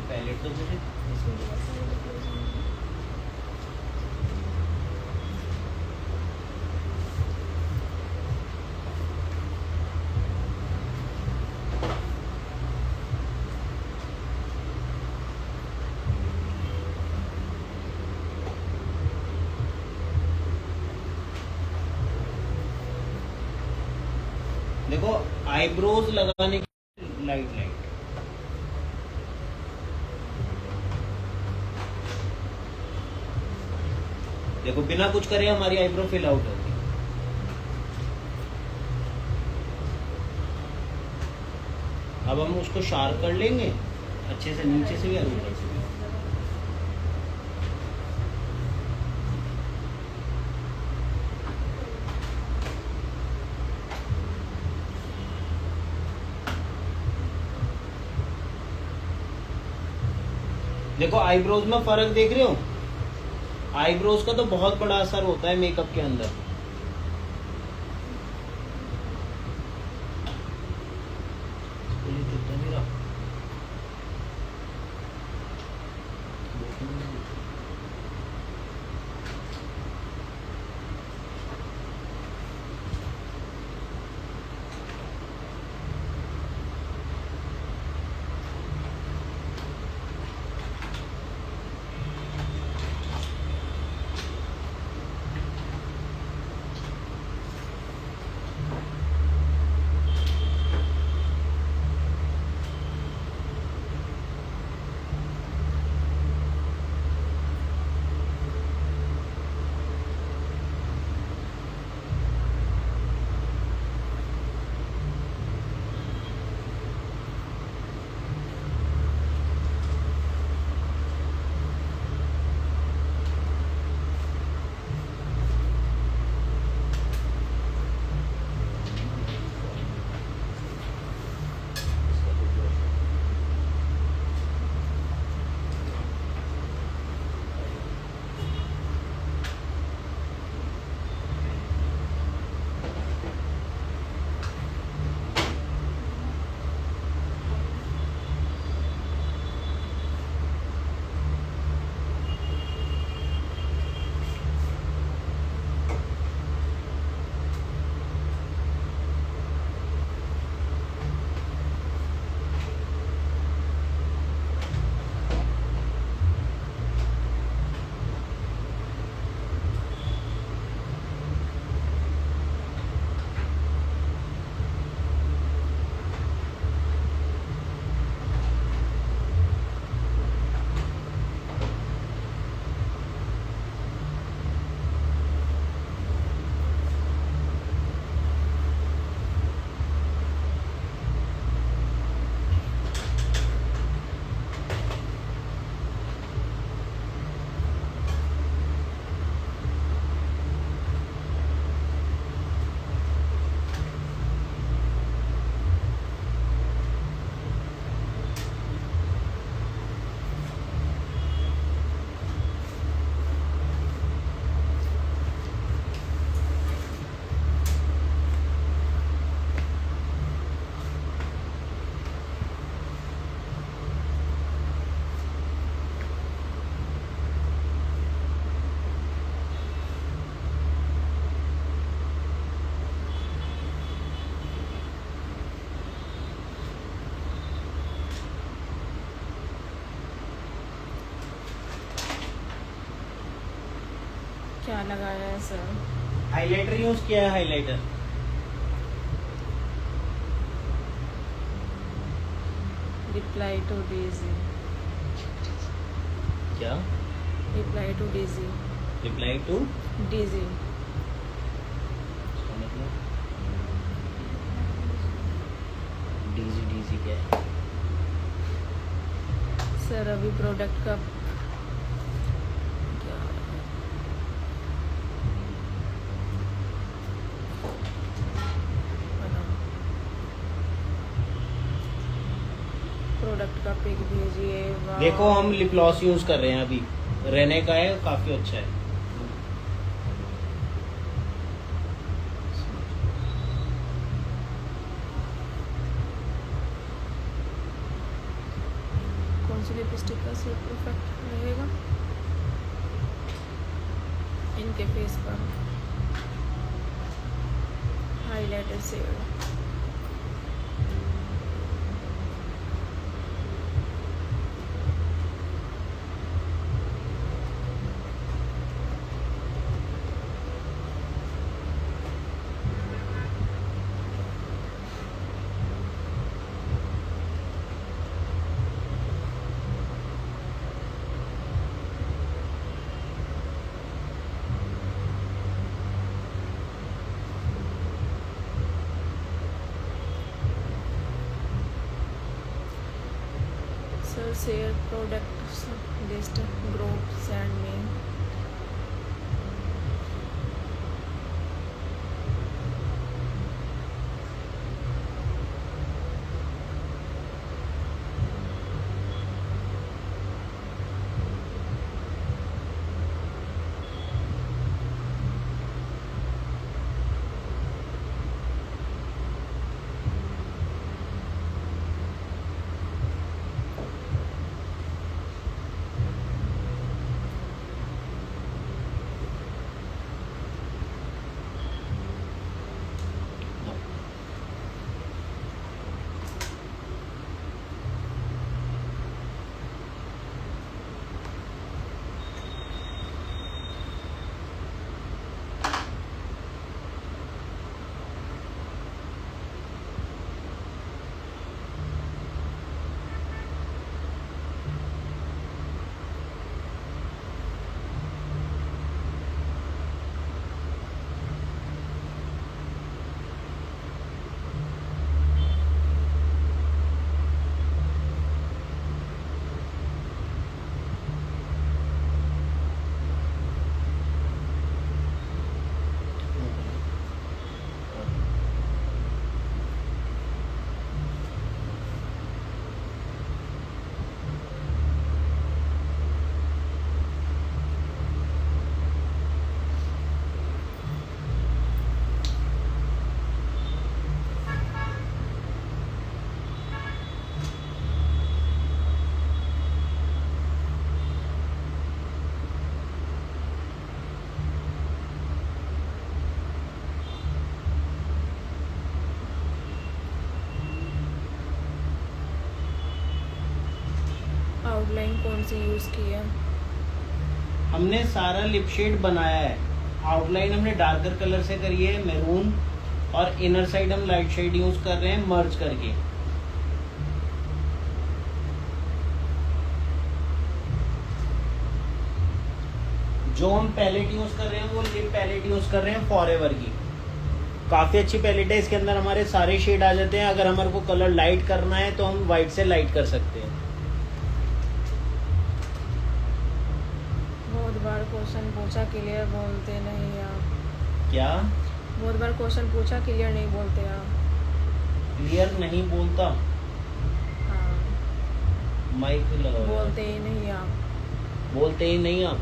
A: पैलेट तो मुझे देखो आईब्रोज लगाने की लाइट लाइट। देखो बिना कुछ करे हमारी आईब्रो फिल आउट होगी। अब हम उसको शार्प कर लेंगे अच्छे से, नीचे से भी और ऊपर से भी। देखो आईब्रोज में फर्क देख रहे हो? आईब्रोज का तो बहुत बड़ा असर होता है मेकअप के अंदर।
B: क्या लगाया है सर?
A: हाइलाइटर यूज किया है, हाइलाइटर।
B: Reply to DG.
A: क्या?
B: Reply to DG.
A: Reply to
B: DG.
A: मतलब डीजी, डीजी क्या है?
B: सर अभी प्रोडक्ट का क्या प्रोडक्ट का पिक भेजिए। वाह।
A: देखो हम लिप ग्लॉस यूज कर रहे हैं अभी, रेने का है, काफी अच्छा है।
B: कौन सी लिपस्टिक का से परफेक्ट रहेगा इनके फेस पर? Highlighter shade. Sir share product list group send में। आउटलाइन कौन सी यूज़ की है?
A: हमने सारा लिप शेड बनाया है। आउटलाइन हमने डार्कर कलर से करी है, मैरून, और इनर साइड हम लाइट शेड यूज कर रहे हैं मर्ज करके। जो हम पैलेट यूज कर रहे हैं वो लिप पैलेट यूज कर रहे हैं फॉरएवर की। काफी अच्छी पैलेट है, इसके अंदर हमारे सारे शेड आ जाते हैं। अगर हमारे को कलर लाइट करना है तो हम व्हाइट से लाइट कर सकते हैं।
B: बहुत बार क्वेश्चन पूछा, क्लियर बोलते नहीं आप।
A: क्या?
B: बहुत बार क्वेश्चन पूछा, क्लियर नहीं बोलते आप।
A: क्लियर नहीं बोलता?
B: हाँ,
A: माइक लगाओ।
B: बोलते ही नहीं आप।
A: बोलते ही नहीं आप।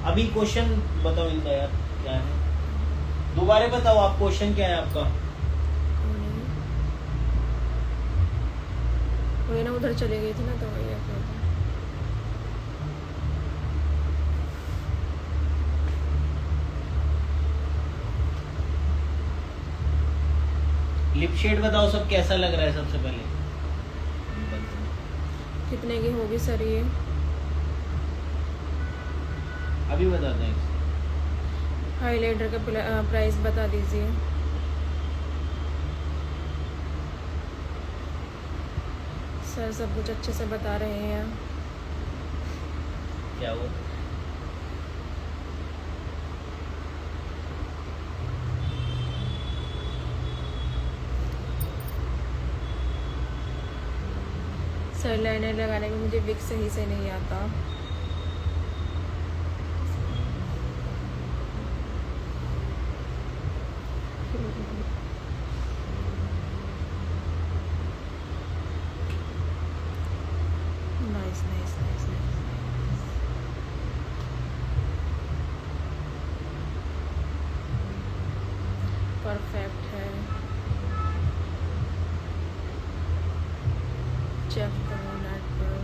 A: अभी क्वेश्चन बताओ इनका यार, क्या है? दोबारा बताओ आप, क्वेश्चन क्या है आपका?
B: वही ना, उधर चले गई थी ना, तो वही है।
A: लिप शेड बताओ सब, कैसा लग रहा है सबसे पहले?
B: कितने की होगी सर ये?
A: अभी बताते हैं।
B: हाइलाइटर का प्राइस बता दीजिए। सर सब कुछ अच्छे से बता रहे हैं।
A: क्या हुआ?
B: सर लाइनर लगाने में मुझे विग सही से नहीं आता। नाइस नाइस नाइस परफेक्ट है। चेक करो नेट पर।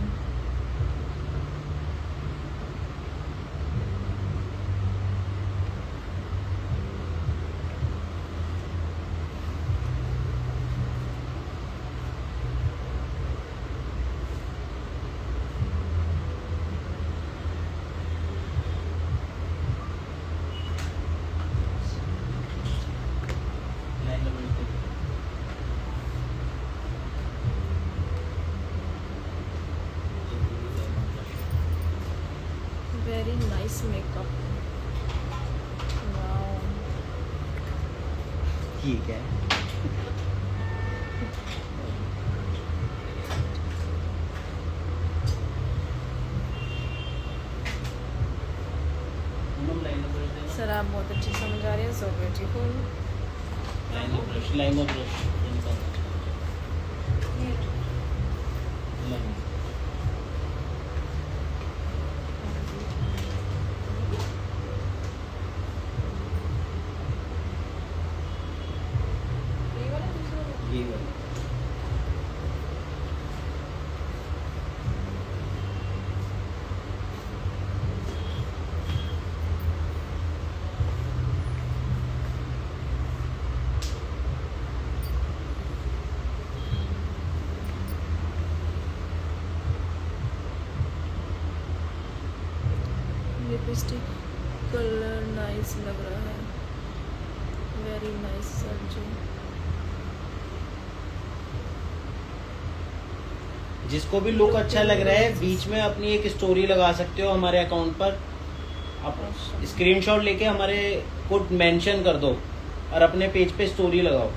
B: Very nice makeup. वाओ।
A: ठीक है।
B: सर आप बहुत अच्छी समझ आ रहे हैं। So beautiful.
A: लाइन ब्रश ये वाला।
B: लिपस्टिक कलर नाइस लग रहा है। वेरी नाइस सर जी।
A: जिसको भी लुक अच्छा लग रहा है बीच में अपनी एक स्टोरी लगा सकते हो हमारे अकाउंट पर। आप स्क्रीनशॉट लेके हमारे को मेंशन कर दो और अपने पेज पे स्टोरी लगाओ।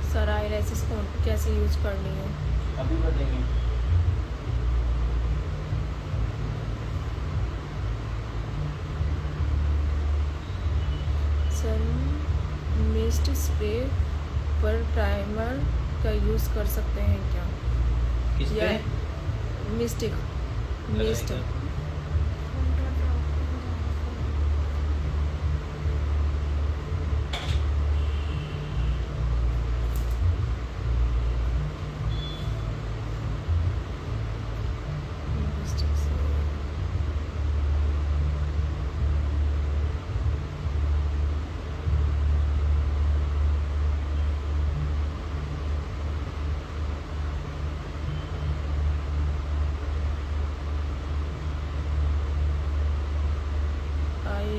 B: सर आईलैशेस को कैसे यूज करनी है?
A: अभी बताएंगे।
B: सर मिस्ट स्प्रे पर प्राइमर का यूज़ कर सकते हैं क्या?
A: किस पे?
B: मिस्ट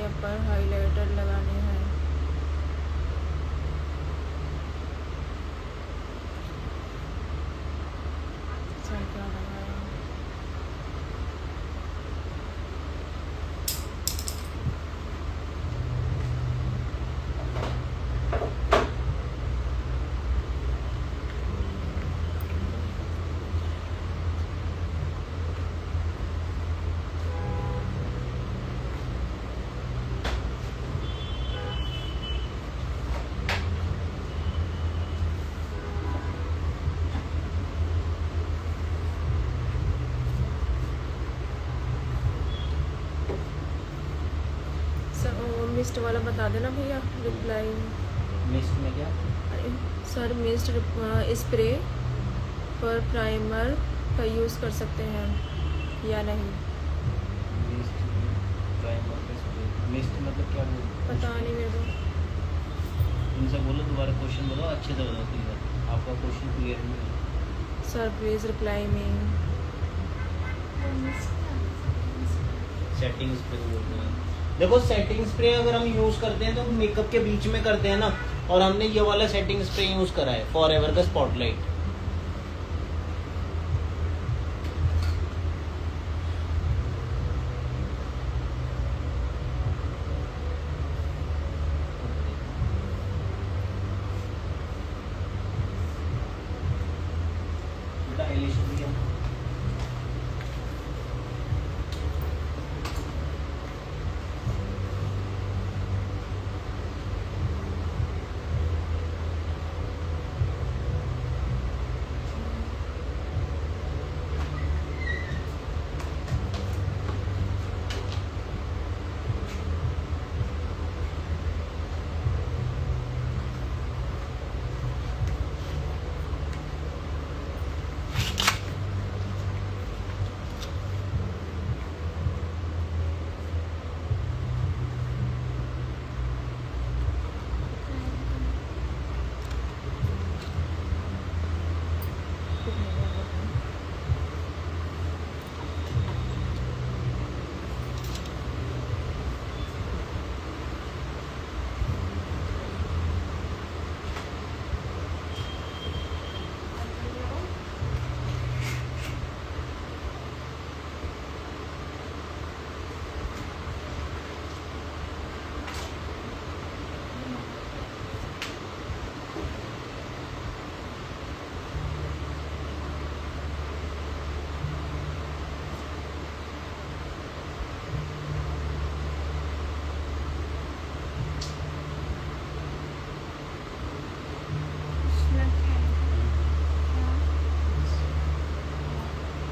B: जगह पर हाइलाइटर लगाने हैं। सर क्या लगाया? सर वो मिस्ट वाला बता देना भैया रिप्लाई।
A: मिस्ट में क्या?
B: अरे सर मिस्ट स्प्रे पर प्राइमर का यूज़ कर सकते हैं या नहीं?
A: मिस्ट प्राइमर पे स्प्रे, मिस्ट मतलब क्या बोल?
B: पता नहीं मेरे को।
A: उनसे बोलो दोबारा क्वेश्चन बताओ, अच्छे से बताओ क्लियर, आपका क्वेश्चन क्लियर नहीं है।
B: Sir please reply me.
A: Setting spray बोलते हैं। देखो सेटिंग स्प्रे अगर हम यूज करते हैं तो मेकअप के बीच में करते हैं ना, और हमने ये वाला सेटिंग स्प्रे यूज करा है फॉरएवर का स्पॉटलाइट। बेटा एलिशन दिया।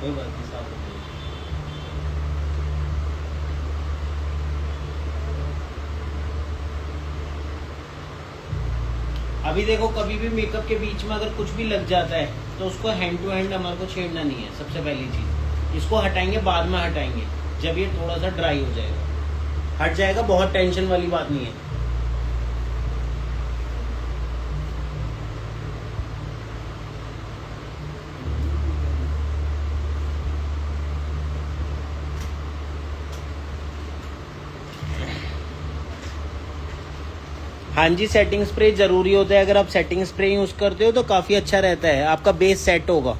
A: कोई बात नहीं, साफ हो जाएगा। अभी देखो कभी भी मेकअप के बीच में अगर कुछ भी लग जाता है तो उसको हैंड टू हैंड हमारे को छेड़ना नहीं है। सबसे पहली चीज इसको हटाएंगे, बाद में हटाएंगे जब ये थोड़ा सा ड्राई हो जाएगा, हट जाएगा, बहुत टेंशन वाली बात नहीं है। हाँ जी, सेटिंग स्प्रे जरूरी होता है। अगर आप सेटिंग स्प्रे यूज करते हो तो काफी अच्छा रहता है, आपका बेस सेट होगा।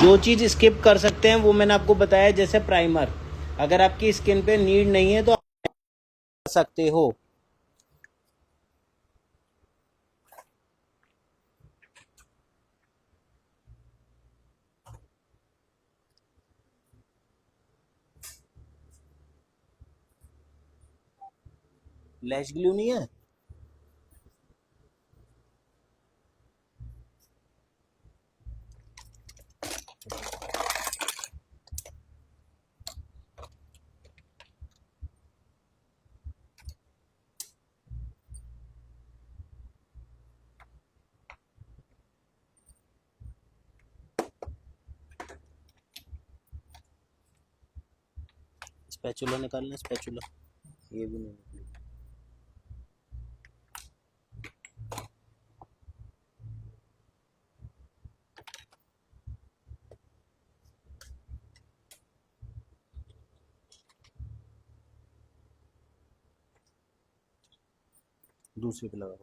A: जो चीज स्किप कर सकते हैं वो मैंने आपको बताया, जैसे प्राइमर। अगर आपकी स्किन पे नीड नहीं है तो आप कर सकते हो। लैश ग्लू नहीं है? स्पैचुला निकालना, स्पैचुला। ये भी नहीं निकलेगा। दूसरे पे लगाओ।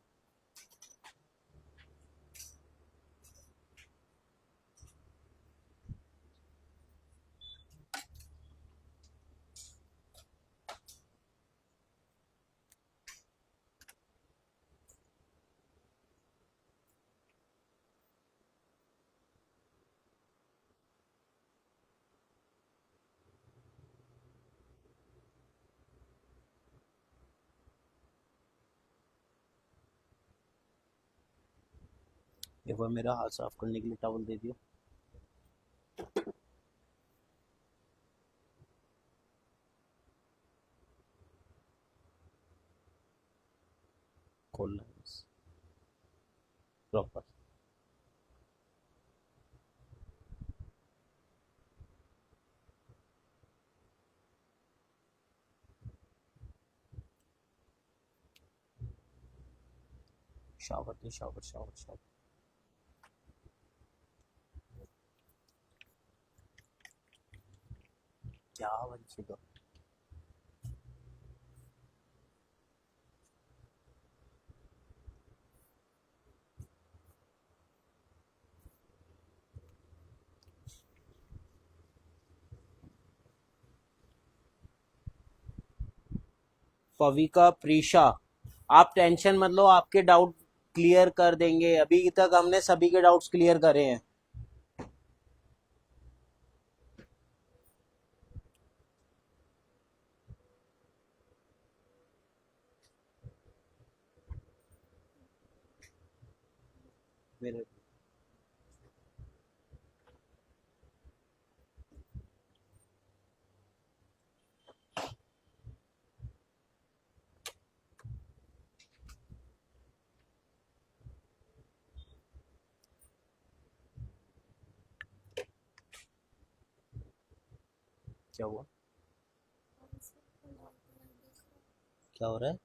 A: एक बार मेरा हाथ साफ करने के लिए टॉवल दे दियो। खोलना है बस प्रॉपर। शावर दे, शावर शावर शावर। क्या बच्चे का। पविका प्रीशा, आप टेंशन मत लो, आपके डाउट क्लियर कर देंगे। अभी तक हमने सभी के डाउट्स क्लियर करे हैं। मेरे क्या हुआ? क्या हो रहा है?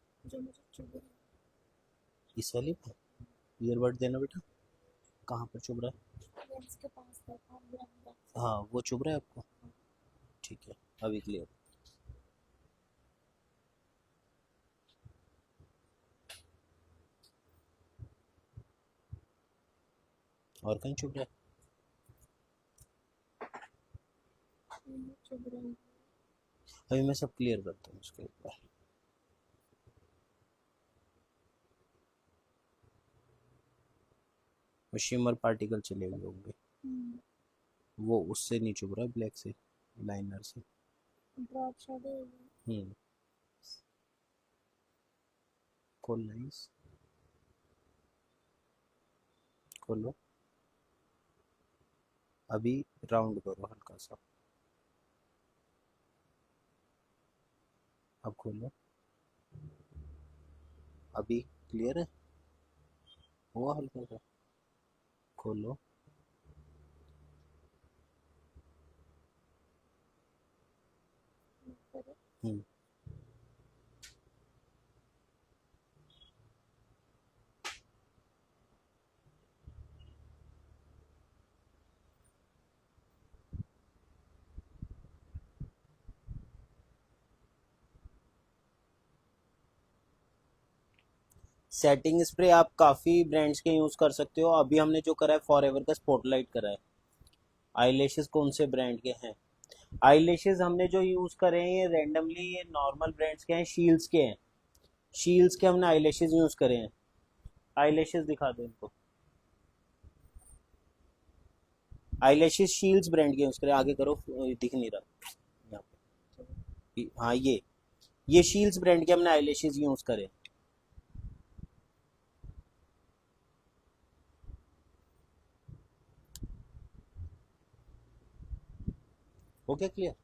A: इस वाली पे ईयरबड देना बेटा। कहाँ पर चुभ रहा है? हाँ वो चुभ रहा है आपको? ठीक है, अभी क्लियर। और कहीं चुभ रहा है? अभी मैं सब क्लियर करता हूँ उसके ऊपर। शिमर पार्टिकल चले हुए होंगे। वो उससे नहीं चुभ रहा, ब्लैक से, लाइनर से। हम्म। खोल नाइस, खोलो। अभी राउंड करो हल्का सा। अब खोलो। अभी क्लियर है? हुआ हल्का सा? खोलो। हम्म। सेटिंग स्प्रे आप काफ़ी ब्रांड्स के यूज़ कर सकते हो। अभी हमने जो करा है फॉरएवर का स्पॉटलाइट करा है। आईलैशेस कौन से ब्रांड के हैं? आईलैशेस हमने जो यूज़ करे हैं ये रैंडमली, ये नॉर्मल ब्रांड्स के हैं, शील्ड्स के हैं। शील्ड्स के हमने आईलैशेस यूज़ करे हैं। आईलैशेस दिखा दो इनको। आईलैशेस शील्ड्स ब्रांड के यूज़ करें। आगे करो, दिख नहीं रहा यहाँ पे। हाँ ये शील्ड्स ब्रांड के हमने आईलैशेस यूज़ करे। हो गया क्लियर?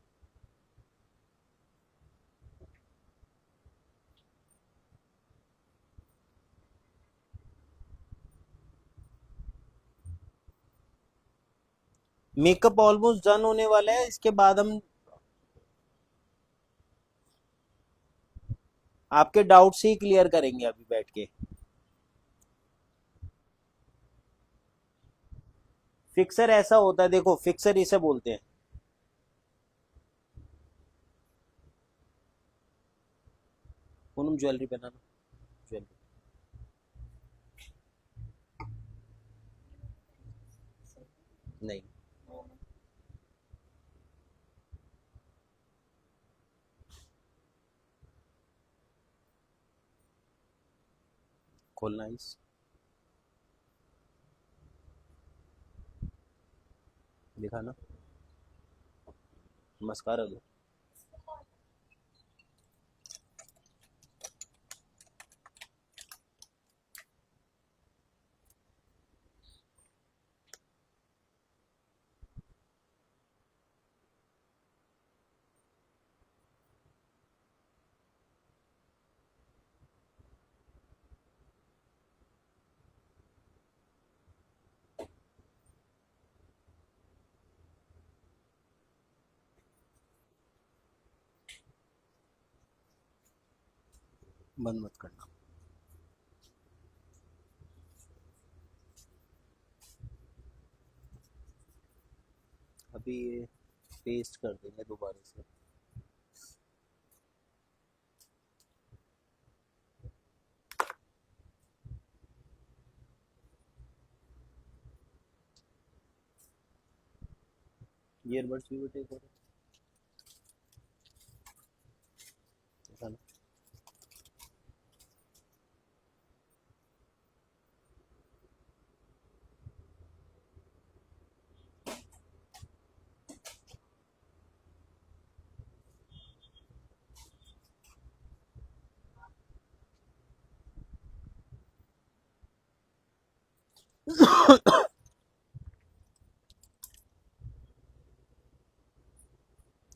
A: मेकअप ऑलमोस्ट डन होने वाला है। इसके बाद हम आपके डाउट्स ही क्लियर करेंगे अभी बैठ के। फिक्सर ऐसा होता है, देखो फिक्सर इसे बोलते हैं। पूनम ज्वेलरी बनाना, ज्वेलरी। नहीं, खोलना इस, दिखाना, मस्कारा दो। बंद मत करना। अभी ये पेस्ट कर देंगे दोबारा से। ईयरबड्स भी बेटे करो, दिखाना।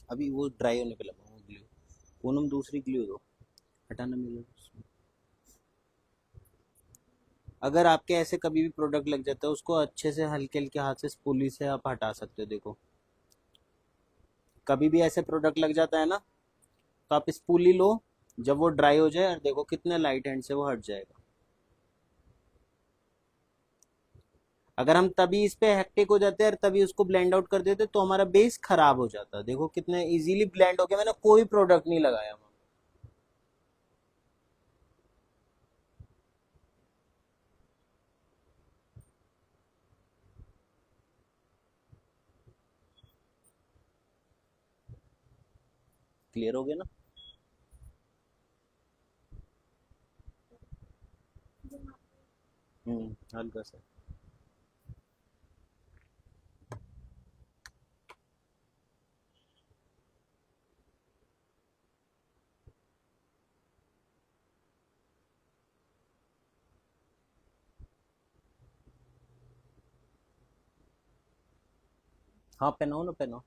A: अभी वो ड्राई होने पे लगाऊंगा ग्लू। पूनम दूसरी ग्लू दो, हटाना मिले। अगर आपके ऐसे कभी भी प्रोडक्ट लग जाता है, उसको अच्छे से हल्के हल्के हाथ से स्पूली से आप हटा सकते हो। देखो, कभी भी ऐसे प्रोडक्ट लग जाता है ना, तो आप स्पूली लो, जब वो ड्राई हो जाए, और देखो कितने लाइट हैंड से वो हट जाएगा। अगर हम तभी इस पे हेक्टिक हो जाते हैं और तभी उसको ब्लेंड आउट कर देते, तो हमारा बेस खराब हो जाता है। देखो कितने इजीली ब्लेंड हो गया, मैंने कोई प्रोडक्ट नहीं लगाया। क्लियर हो गया ना? हल्का सा। हाँ, पहनाओ ना, पहनाओ।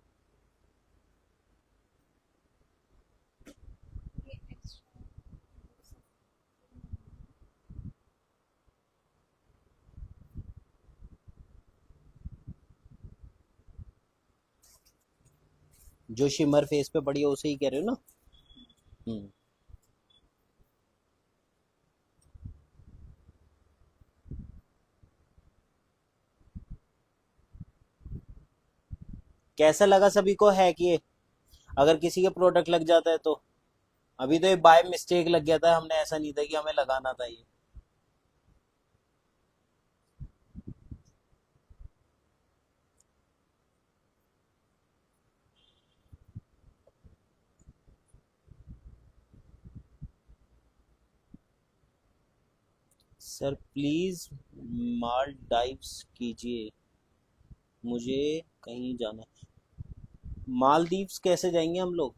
A: जो शिमर फेस पे पड़ी है उसे ही कह रहे हो ना? हम्म। कैसा लगा सभी को है कि अगर किसी के प्रोडक्ट लग जाता है तो? अभी तो ये बाय मिस्टेक लग गया था, हमने, ऐसा नहीं था कि हमें लगाना था ये। सर प्लीज माल डाइव्स कीजिए, मुझे कहीं जाना है। मालदीव्स कैसे जाएंगे हम लोग?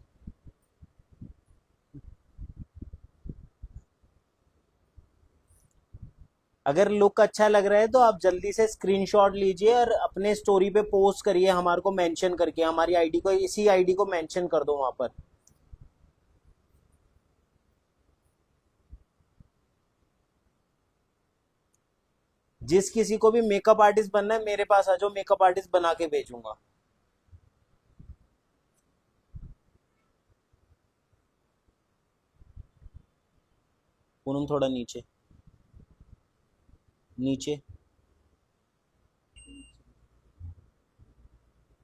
A: अगर लुक अच्छा लग रहा है तो आप जल्दी से स्क्रीनशॉट लीजिए और अपने स्टोरी पे पोस्ट करिए, हमारे को मेंशन करके, हमारी आईडी को, इसी आईडी को मेंशन कर दो वहां पर। जिस किसी को भी मेकअप आर्टिस्ट बनना है, मेरे पास आ जाओ, मेकअप आर्टिस्ट बना के भेजूंगा। पूनम थोड़ा नीचे, नीचे,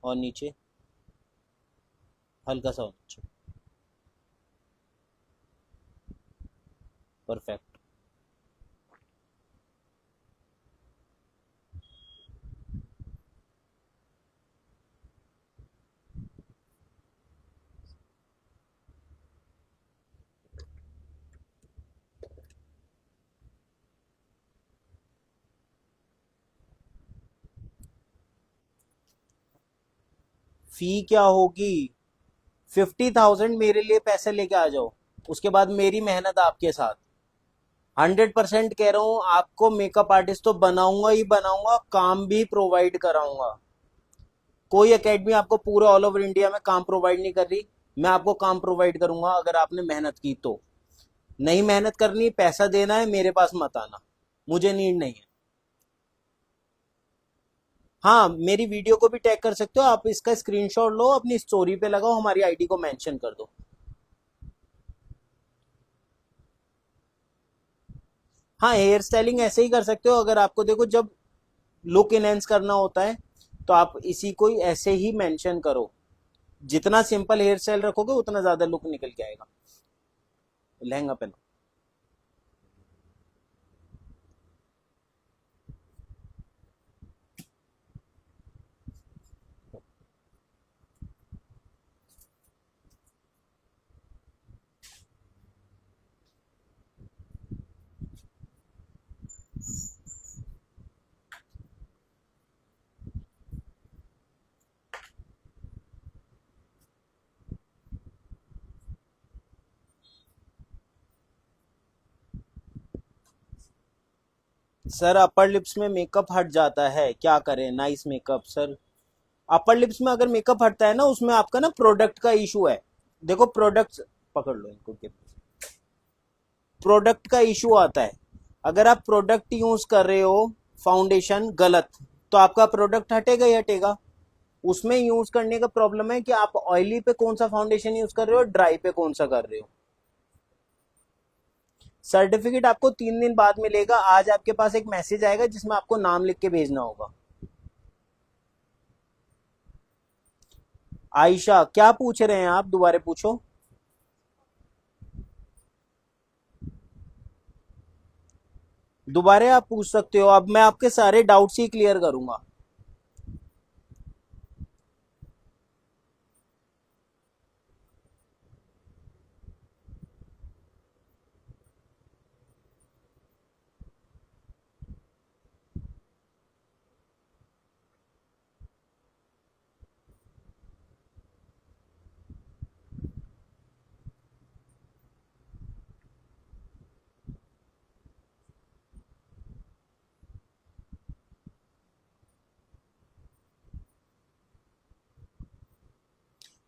A: और नीचे, हल्का सा और नीचे। परफेक्ट। फी क्या होगी? 50,000 मेरे लिए पैसे लेके आ जाओ, उसके बाद मेरी मेहनत आपके साथ। 100% कह रहा हूं आपको, मेकअप आर्टिस्ट तो बनाऊंगा ही बनाऊंगा, काम भी प्रोवाइड कराऊंगा। कोई एकेडमी आपको पूरे ऑल ओवर इंडिया में काम प्रोवाइड नहीं कर रही, मैं आपको काम प्रोवाइड करूंगा अगर आपने मेहनत की तो। नहीं मेहनत करनी, पैसा देना है, मेरे पास मत आना, मुझे नीड नहीं है। हाँ, मेरी वीडियो को भी टैग कर सकते हो आप, इसका स्क्रीनशॉट लो, अपनी स्टोरी पे लगाओ, हमारी आईडी को मेंशन कर दो। हाँ, हेयर स्टाइलिंग ऐसे ही कर सकते हो, अगर आपको देखो जब लुक इनहेंस करना होता है तो आप इसी को ही ऐसे ही मेंशन करो। जितना सिंपल हेयर स्टाइल रखोगे उतना ज्यादा लुक निकल के आएगा। लहंगा पहनो। सर अपर लिप्स में मेकअप हट जाता है, क्या करें? Nice makeup sir. Upper lips में अगर मेकअप हटता है ना, उसमें आपका ना प्रोडक्ट का इशू है। देखो प्रोडक्ट, पकड़ लो इनको, प्रोडक्ट का इशू आता है। अगर आप प्रोडक्ट यूज कर रहे हो फाउंडेशन गलत, तो आपका प्रोडक्ट हटेगा ही हटेगा। उसमें यूज करने का प्रॉब्लम है कि आप ऑयली पे कौन सा फाउंडेशन यूज कर रहे हो, ड्राई पे कौन सा कर रहे हो। सर्टिफिकेट आपको 3 दिन बाद मिलेगा। आज आपके पास एक मैसेज आएगा जिसमें आपको नाम लिख के भेजना होगा। आयशा क्या पूछ रहे हैं आप, दोबारा पूछो। दोबारा आप पूछ सकते हो, अब मैं आपके सारे डाउट्स ही क्लियर करूंगा।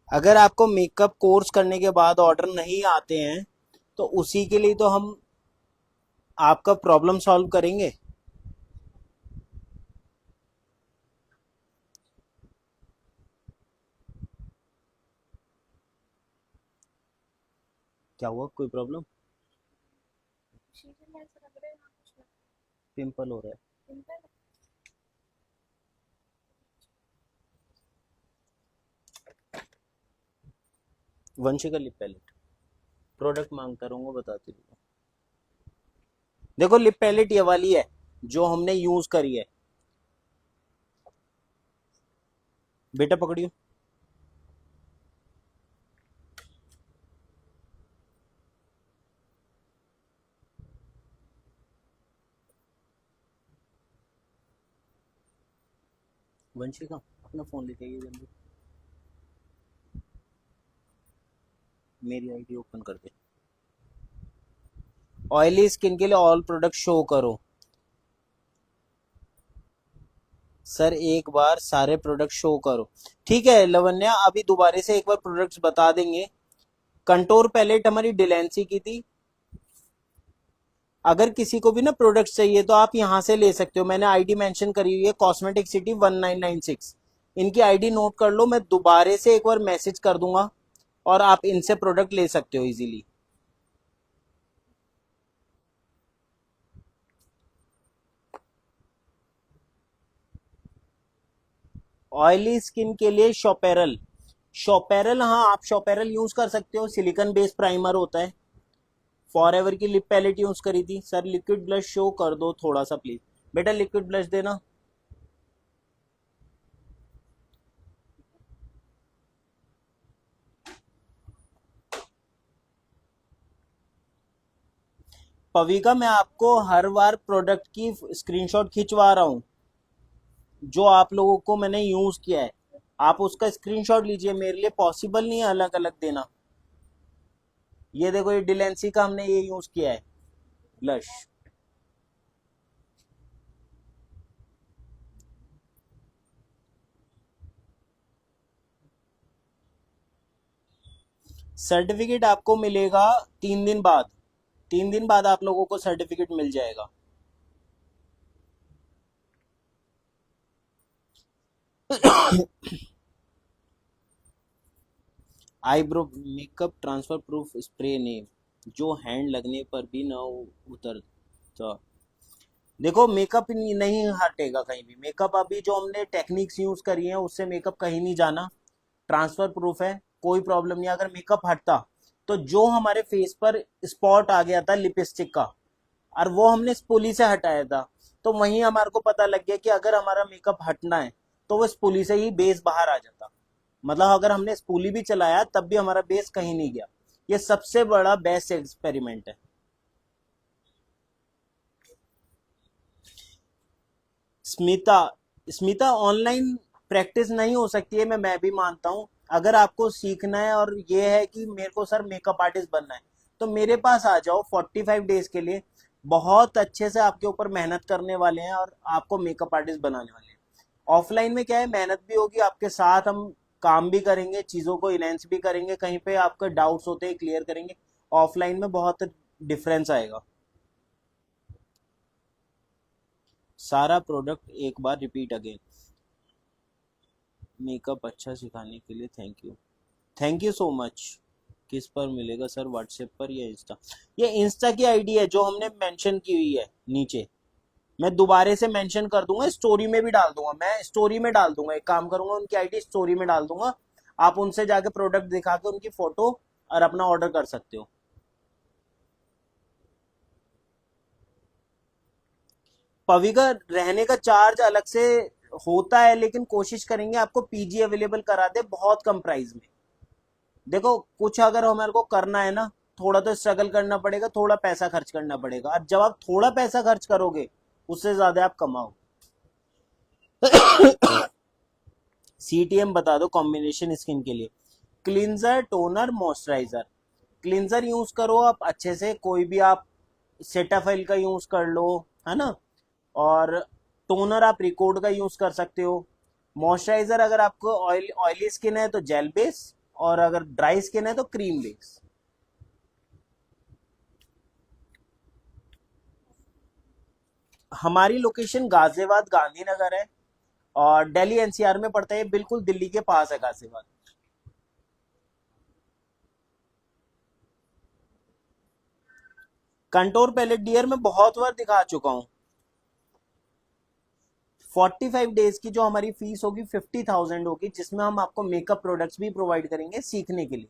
A: अगर आपको मेकअप कोर्स करने के बाद ऑर्डर नहीं आते हैं तो उसी के लिए तो हम आपका प्रॉब्लम सॉल्व करेंगे। क्या हुआ, कोई प्रॉब्लम? पिंपल हो रहा है। वंशिका लिप पैलेट प्रोडक्ट मांगता रहूंगा, बताती रहूंगा। देखो लिप पैलेट ये वाली है जो हमने यूज करी है। बेटा पकड़ियो। वंशिका अपना फोन लेके आइए जल्दी, मेरी आईडी ओपन कर दे। ऑयली स्किन के लिए ऑल प्रोडक्ट शो करो। सर एक बार सारे प्रोडक्ट शो करो। ठीक है लवन्या, अभी दोबारा से एक बार प्रोडक्ट्स बता देंगे। कंटोर पैलेट हमारी डिलेंसी की थी। अगर किसी को भी ना प्रोडक्ट चाहिए तो आप यहाँ से ले सकते हो, मैंने आईडी मेंशन करी हुई है, कॉस्मेटिक सिटी 1996। इनकी आईडी नोट कर लो, मैं दोबारा से एक बार मैसेज कर दूंगा और आप इनसे प्रोडक्ट ले सकते हो इजीली। ऑयली स्किन के लिए शॉपेरल, शॉपेरल, हाँ आप शॉपेरल यूज कर सकते हो, सिलिकॉन बेस्ड प्राइमर होता है। फॉर एवर की लिप पैलेट यूज करी थी। सर लिक्विड ब्लश शो कर दो थोड़ा सा प्लीज। बेटा लिक्विड ब्लश देना। पविका मैं आपको हर बार प्रोडक्ट की स्क्रीनशॉट खिंचवा रहा हूं जो आप लोगों को मैंने यूज किया है। आप उसका स्क्रीनशॉट लीजिए, मेरे लिए पॉसिबल नहीं है अलग अलग देना। ये देखो, ये डिलेंसी का हमने ये यूज किया है, ब्लश। सर्टिफिकेट आपको मिलेगा 3 दिन बाद। 3 दिन बाद आप लोगों को सर्टिफिकेट मिल जाएगा। Eyebrow makeup transfer proof spray name, जो हैंड लगने पर भी ना उतरता। देखो, मेकअप नहीं हटेगा कहीं भी। मेकअप अभी जो हमने टेक्निक्स यूज करी हैं उससे मेकअप कहीं नहीं जाना। ट्रांसफर प्रूफ है, कोई प्रॉब्लम नहीं। अगर मेकअप हटता तो जो हमारे फेस पर स्पॉट आ गया था लिपस्टिक का, और वो हमने स्पूली से हटाया था, तो वहीं हमारे को पता लग गया कि अगर हमारा मेकअप हटना है तो वो स्पूली से ही बेस बाहर आ जाता। मतलब अगर हमने स्पूली भी चलाया तब भी हमारा बेस कहीं नहीं गया। ये सबसे बड़ा बेस्ट एक्सपेरिमेंट है। स्मिता, स्मिता ऑनलाइन प्रैक्टिस नहीं हो सकती है, मैं भी मानता हूँ। अगर आपको सीखना है और ये है कि मेरे को सर मेकअप आर्टिस्ट बनना है, तो मेरे पास आ जाओ 45 डेज के लिए। बहुत अच्छे से आपके ऊपर मेहनत करने वाले हैं और आपको मेकअप आर्टिस्ट बनाने वाले हैं। ऑफलाइन में क्या है, मेहनत भी होगी आपके साथ, हम काम भी करेंगे, चीज़ों को इनहेंस भी करेंगे, कहीं पे आपके डाउट्स होते हैं क्लियर करेंगे। ऑफलाइन में बहुत डिफरेंस आएगा। सारा प्रोडक्ट एक बार रिपीट अगेन। मेकअप अच्छा सिखाने के लिए thank you. Thank you so much. किस पर मिलेगा सर, व्हाट्सएप पर या इंस्टा? ये इंस्टा की आईडी है जो हमने मेंशन की हुई है नीचे। मैं दोबारा से मेंशन कर दूंगा, स्टोरी में भी डाल दूंगा। मैं स्टोरी में डाल दूंगा, एक काम करूंगा, उनकी आईडी स्टोरी में डाल दूंगा। आप उनसे जाके प्रोडक्ट दिखा के उनकी फोटो और अपना ऑर्डर कर सकते हो। पविका, रहने का चार्ज अलग से होता है, लेकिन कोशिश करेंगे आपको पीजी अवेलेबल करा दे बहुत कम प्राइस में। देखो, कुछ अगर हमारे को करना है ना, थोड़ा तो स्ट्रगल करना पड़ेगा, थोड़ा पैसा खर्च करना पड़ेगा। और जब आप थोड़ा पैसा खर्च करोगे उससे ज्यादा आप कमाओ। सीटीएम बता दो कॉम्बिनेशन स्किन के लिए। Cleanser, toner, moisturiser. Cleanser use करो आप अच्छे से, कोई भी आप सेटाफाइल का यूज कर लो, है ना। और टोनर आप रिकॉर्ड का यूज कर सकते हो। मॉइस्चराइजर अगर आपको ऑयली स्किन है तो जेल बेस, और अगर ड्राई स्किन है तो क्रीम बेस। हमारी लोकेशन गाजियाबाद गांधीनगर है, और दिल्ली एनसीआर में पड़ता है, बिल्कुल दिल्ली के पास है गाजियाबाद। कंटोर पैलेट डियर में बहुत बार दिखा चुका हूँ। 45 डेज की जो हमारी फीस होगी 50,000 होगी, जिसमें हम आपको मेकअप प्रोडक्ट्स भी प्रोवाइड करेंगे सीखने के लिए।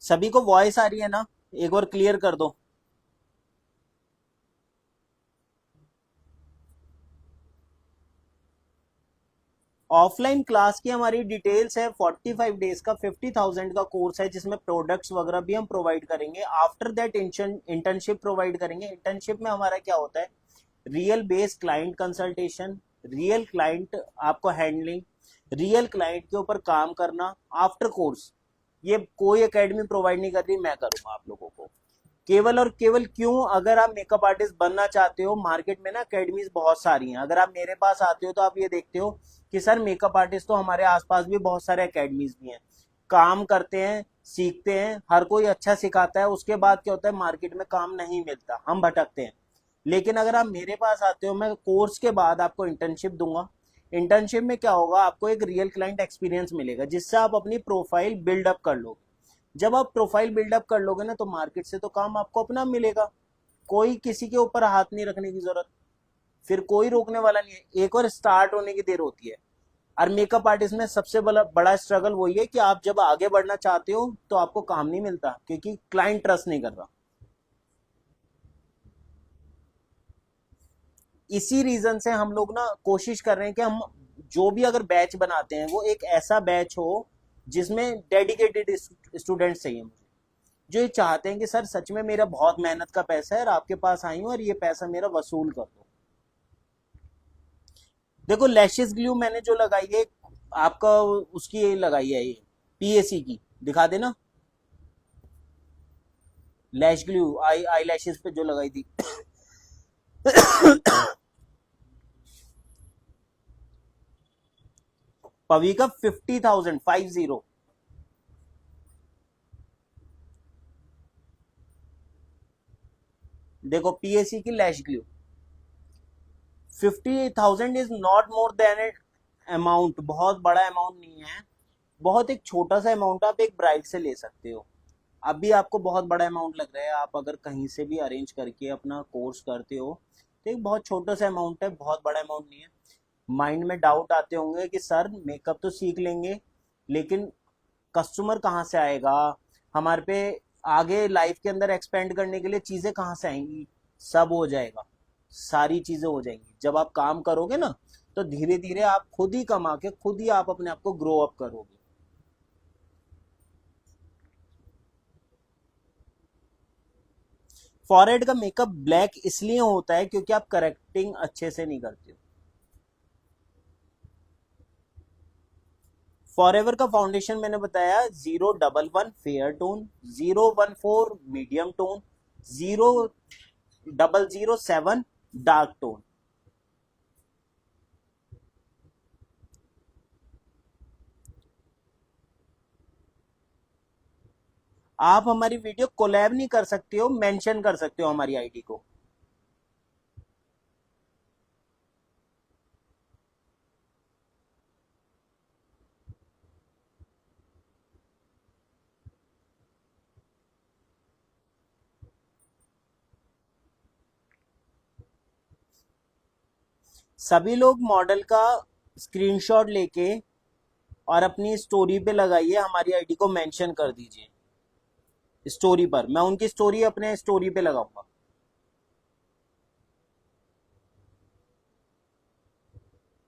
A: सभी को वॉइस आ रही है ना? एक बार क्लियर कर दो। ऑफलाइन क्लास की हमारी डिटेल्स है। 45 डेज का 50,000 का कोर्स है, जिसमें प्रोडक्ट्स वगैरह भी हम प्रोवाइड करेंगे। आफ्टर दैट इंटर्नशिप प्रोवाइड करेंगे। इंटर्नशिप में हमारा क्या होता है, real base client consultation, real client आपको हैंडलिंग, रियल क्लाइंट के ऊपर काम करना आफ्टर कोर्स। ये कोई एकेडमी प्रोवाइड नहीं कर रही, मैं करूंगा आप लोगों को। केवल और केवल क्यों, अगर आप मेकअप आर्टिस्ट बनना चाहते हो, मार्केट में ना अकेडमीज बहुत सारी हैं। अगर आप मेरे पास आते हो तो आप ये देखते हो कि सर मेकअप आर्टिस्ट तो हमारे आसपास भी बहुत सारे अकेडमीज भी हैं, काम करते हैं, सीखते हैं, हर कोई अच्छा सिखाता है। उसके बाद क्या होता है, मार्केट में काम नहीं मिलता, हम भटकते हैं। लेकिन अगर आप मेरे पास आते हो, मैं कोर्स के बाद आपको इंटर्नशिप दूंगा। इंटर्नशिप में क्या होगा, आपको एक रियल क्लाइंट एक्सपीरियंस मिलेगा, जिससे आप अपनी प्रोफाइल बिल्डअप कर लो। जब आप प्रोफाइल बिल्डअप कर लोगे ना, तो मार्केट से तो काम आपको अपना मिलेगा। कोई किसी के ऊपर हाथ नहीं रखने की जरूरत, फिर कोई रोकने वाला नहीं है। एक और स्टार्ट होने की देर होती है। और मेकअप आर्टिस्ट में सबसे बड़ा बड़ा स्ट्रगल वही है कि आप जब आगे बढ़ना चाहते हो तो आपको काम नहीं मिलता, क्योंकि क्लाइंट ट्रस्ट नहीं कर रहा। इसी रीजन से हम लोग ना कोशिश कर रहे हैं कि हम जो भी अगर बैच बनाते हैं वो एक ऐसा बैच हो जिसमें डेडिकेटेड स्टूडेंट्स चाहिए मुझे, जो ये चाहते हैं कि सर सच में मेरा बहुत मेहनत का पैसा है और आपके पास आई हूँ और ये पैसा मेरा वसूल कर दो। देखो लैशेस ग्लू मैंने जो लगाई है आपका, उसकी ये लगाई है, ये पीएसी की, दिखा देना। लैश ग्लू आई लैशेस पे जो लगाई थी। पवी का 50,000 50। देखो पीएसी की lash glue 50,000 is not more than at amount, बहुत बड़ा अमाउंट नहीं है, बहुत एक छोटा सा अमाउंट आप एक ब्राइड से ले सकते हो। अभी आपको बहुत बड़ा अमाउंट लग रहा है, आप अगर कहीं से भी अरेंज करके अपना कोर्स करते हो तो एक बहुत छोटा सा अमाउंट है, बहुत बड़ा अमाउंट नहीं है। माइंड में डाउट आते होंगे कि सर मेकअप तो सीख लेंगे लेकिन कस्टमर कहाँ से आएगा, हमारे पे आगे लाइफ के अंदर एक्सपेंड करने के लिए चीज़ें कहाँ से आएंगी। सब हो जाएगा, सारी चीज़ें हो जाएंगी जब आप काम करोगे ना, तो धीरे धीरे आप खुद ही कमा के खुद ही आप अपने आप को ग्रो अप करोगे। फॉरहेड का मेकअप ब्लैक इसलिए होता है क्योंकि आप करेक्टिंग अच्छे से नहीं करते हो। फॉरएवर का फाउंडेशन मैंने बताया 011 fair tone, 014 medium tone, 0007 dark tone. आप हमारी वीडियो कोलैब नहीं कर सकते हो, मेंशन कर सकते हो हमारी आईडी को। सभी लोग मॉडल का स्क्रीनशॉट लेके और अपनी स्टोरी पे लगाइए, हमारी आईडी को मेंशन कर दीजिए स्टोरी पर, मैं उनकी स्टोरी अपने स्टोरी पे लगाऊंगा।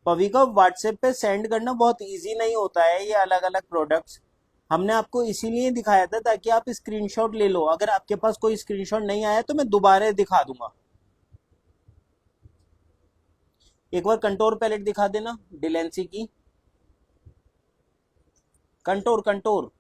A: पवी का व्हाट्सएप पे सेंड करना बहुत इजी नहीं होता है, ये अलग अलग प्रोडक्ट्स हमने आपको इसीलिए दिखाया था ताकि आप स्क्रीनशॉट ले लो, अगर आपके पास कोई स्क्रीनशॉट नहीं आया तो मैं दोबारा दिखा दूंगा। एक बार कंटोर पैलेट दिखा देना डिलेंसी की, कंटोर कंटोर।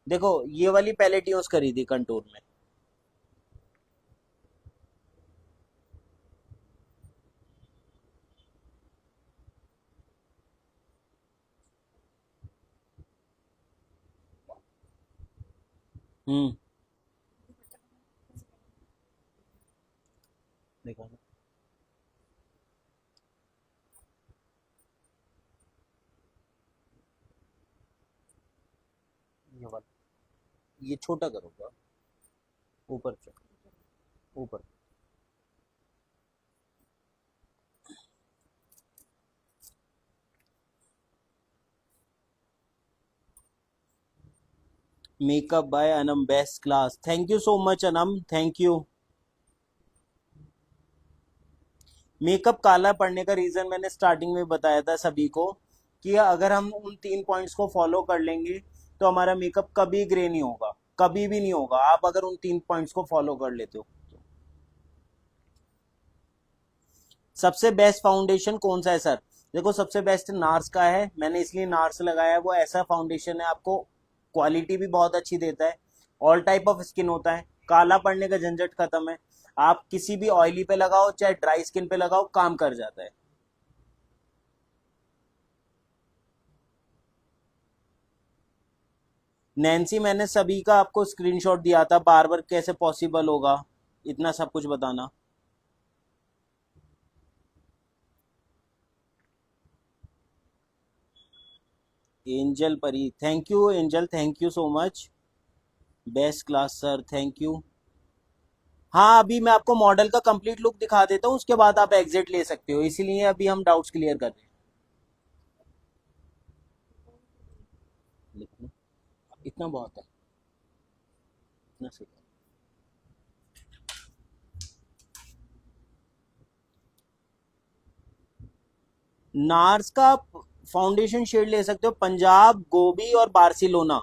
A: देखो ये वाली पैलेट यूज करी थी कंटोर में। हम्म, देखो ना, ये वाला, ये छोटा करूंगा, ऊपर से ऊपर। Makeup bye Anam best class, thank you so much Anam, thank you. Makeup काला पड़ने का रीजन मैंने स्टार्टिंग में बताया था सभी को, कि अगर हम उन 3 पॉइंट्स को फॉलो कर लेंगे तो हमारा मेकअप कभी ग्रे नहीं होगा, कभी भी नहीं होगा, आप अगर उन 3 पॉइंट्स को फॉलो कर लेते हो। सबसे बेस्ट फाउंडेशन कौन सा है सर? देखो सबसे बेस्ट नार्स का है, मैंने इसलिए नार्स लगाया है, वो ऐसा फाउंडेशन है आपको क्वालिटी भी बहुत अच्छी देता है, ऑल टाइप ऑफ स्किन होता है, काला पड़ने का झंझट खत्म है, आप किसी भी ऑयली पे लगाओ चाहे ड्राई स्किन पे लगाओ काम कर जाता है। नैन्सी मैंने सभी का आपको स्क्रीनशॉट दिया था, बार बार कैसे पॉसिबल होगा इतना सब कुछ बताना। एंजल परी, thank you angel, thank you so much, best class sir, thank you. हाँ अभी मैं आपको मॉडल का कंप्लीट लुक दिखा देता हूँ, उसके बाद आप एग्जिट ले सकते हो, इसीलिए अभी हम डाउट्स क्लियर कर रहे हैं। इतना बहुत है, इतना सही है। नार्स का फाउंडेशन शेड ले सकते हो, पंजाब, गोबी और बार्सिलोना।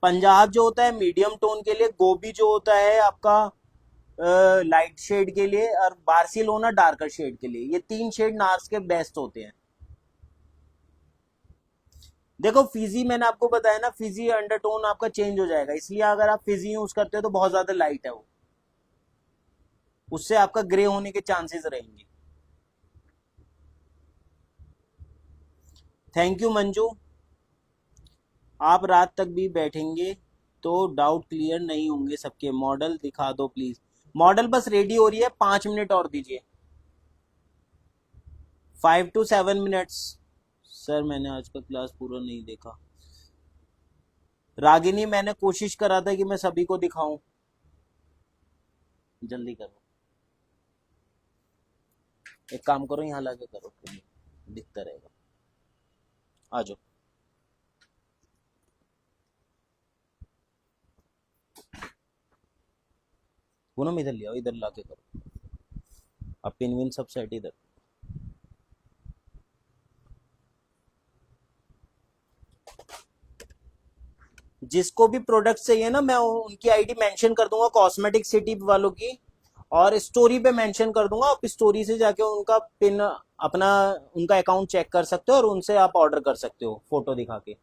A: पंजाब जो होता है मीडियम टोन के लिए, गोबी जो होता है आपका लाइट शेड के लिए, और बार्सिलोना डार्कर शेड के लिए। ये तीन शेड नार्स के बेस्ट होते हैं। देखो फिजी मैंने आपको बताया ना, फिजी अंडरटोन आपका चेंज हो जाएगा, इसलिए अगर आप फिजी यूज करते हो तो बहुत ज्यादा लाइट है वो, उससे आपका ग्रे होने के चांसेस रहेंगे। Thank you Manju. आप रात तक भी बैठेंगे तो डाउट क्लियर नहीं होंगे सबके। मॉडल दिखा दो प्लीज। मॉडल बस रेडी हो रही है, 5 मिनट और दीजिए, 5 to 7 मिनट्स। सर मैंने आज का क्लास पूरा नहीं देखा। रागिनी मैंने कोशिश करा था कि मैं सभी को दिखाऊं, जल्दी करो। एक काम करो, यहाँ लाके करो, दिखता रहेगा। आ जाओ। पूनम इधर ले आओ, इधर लाके करो। अब पिन विन सब सेट इधर। जिसको भी प्रोडक्ट चाहिए ना, मैं उनकी आईडी मेंशन कर दूंगा, कॉस्मेटिक सिटी वालों की, और स्टोरी पे मेंशन कर दूंगा। आप स्टोरी से जाके उनका पिन, अपना उनका अकाउंट चेक कर सकते हो और उनसे आप ऑर्डर कर सकते हो फोटो दिखा के।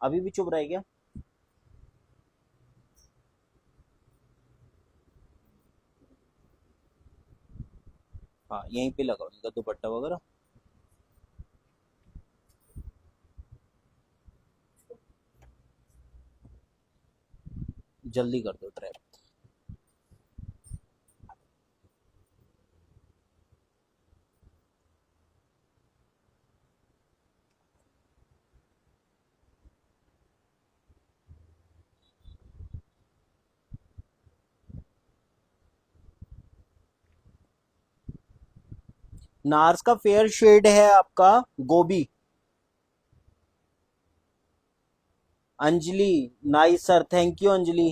A: अभी भी चुप रहे क्या? हाँ यहीं पे लगाओ इनका दुपट्टा वगैरह। जल्दी कर दो ट्रैप। नार्स का फेयर शेड है आपका गोबी। Anjali, nice sir, thank you Anjali.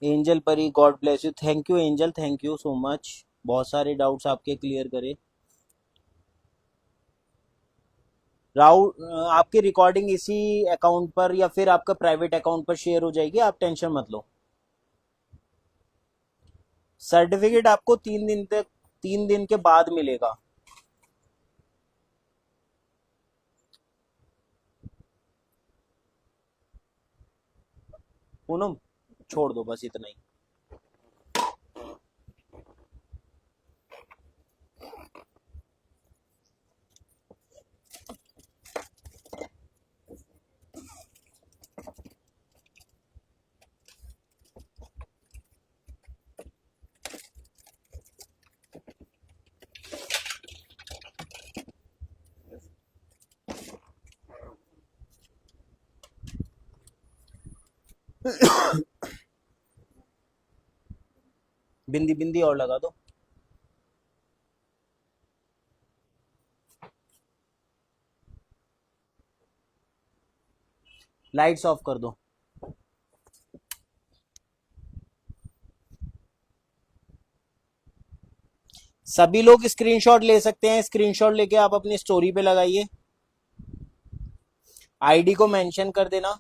A: Angel Pari, god bless you, thank you angel, thank you so much. बहुत सारे डाउट्स आपके क्लियर करे। राहुल, आपकी रिकॉर्डिंग इसी अकाउंट पर या फिर आपका प्राइवेट अकाउंट पर शेयर हो जाएगी, आप टेंशन मत लो। सर्टिफिकेट आपको 3 दिन तक, 3 दिन के बाद मिलेगा। पूनम छोड़ दो बस इतना ही। बिंदी बिंदी और लगा दो। लाइट्स ऑफ कर दो। सभी लोग स्क्रीनशॉट ले सकते हैं, स्क्रीनशॉट लेके आप अपनी स्टोरी पे लगाइए, आईडी को मेंशन कर देना।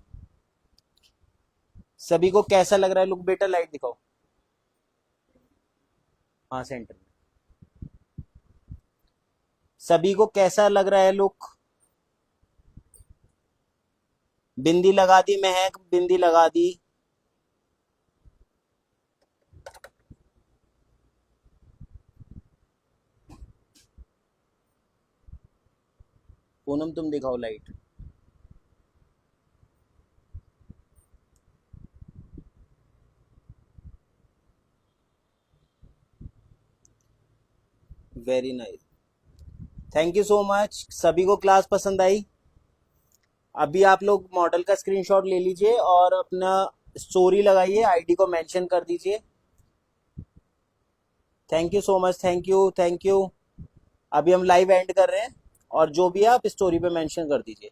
A: सभी को कैसा लग रहा है लुक? बेटा लाइट दिखाओ। हाँ सेंटर में। सभी को कैसा लग रहा है लुक? बिंदी लगा दी महक, बिंदी लगा दी। पूनम तुम दिखाओ light. Very nice, thank you so much. सभी को क्लास पसंद आई? अभी आप लोग मॉडल का स्क्रीनशॉट ले लीजिए और अपना स्टोरी लगाइए, आईडी को मेंशन कर दीजिए। Thank you so much, thank you thank you. अभी हम लाइव एंड कर रहे हैं, और जो भी है आप स्टोरी पे मेंशन कर दीजिए।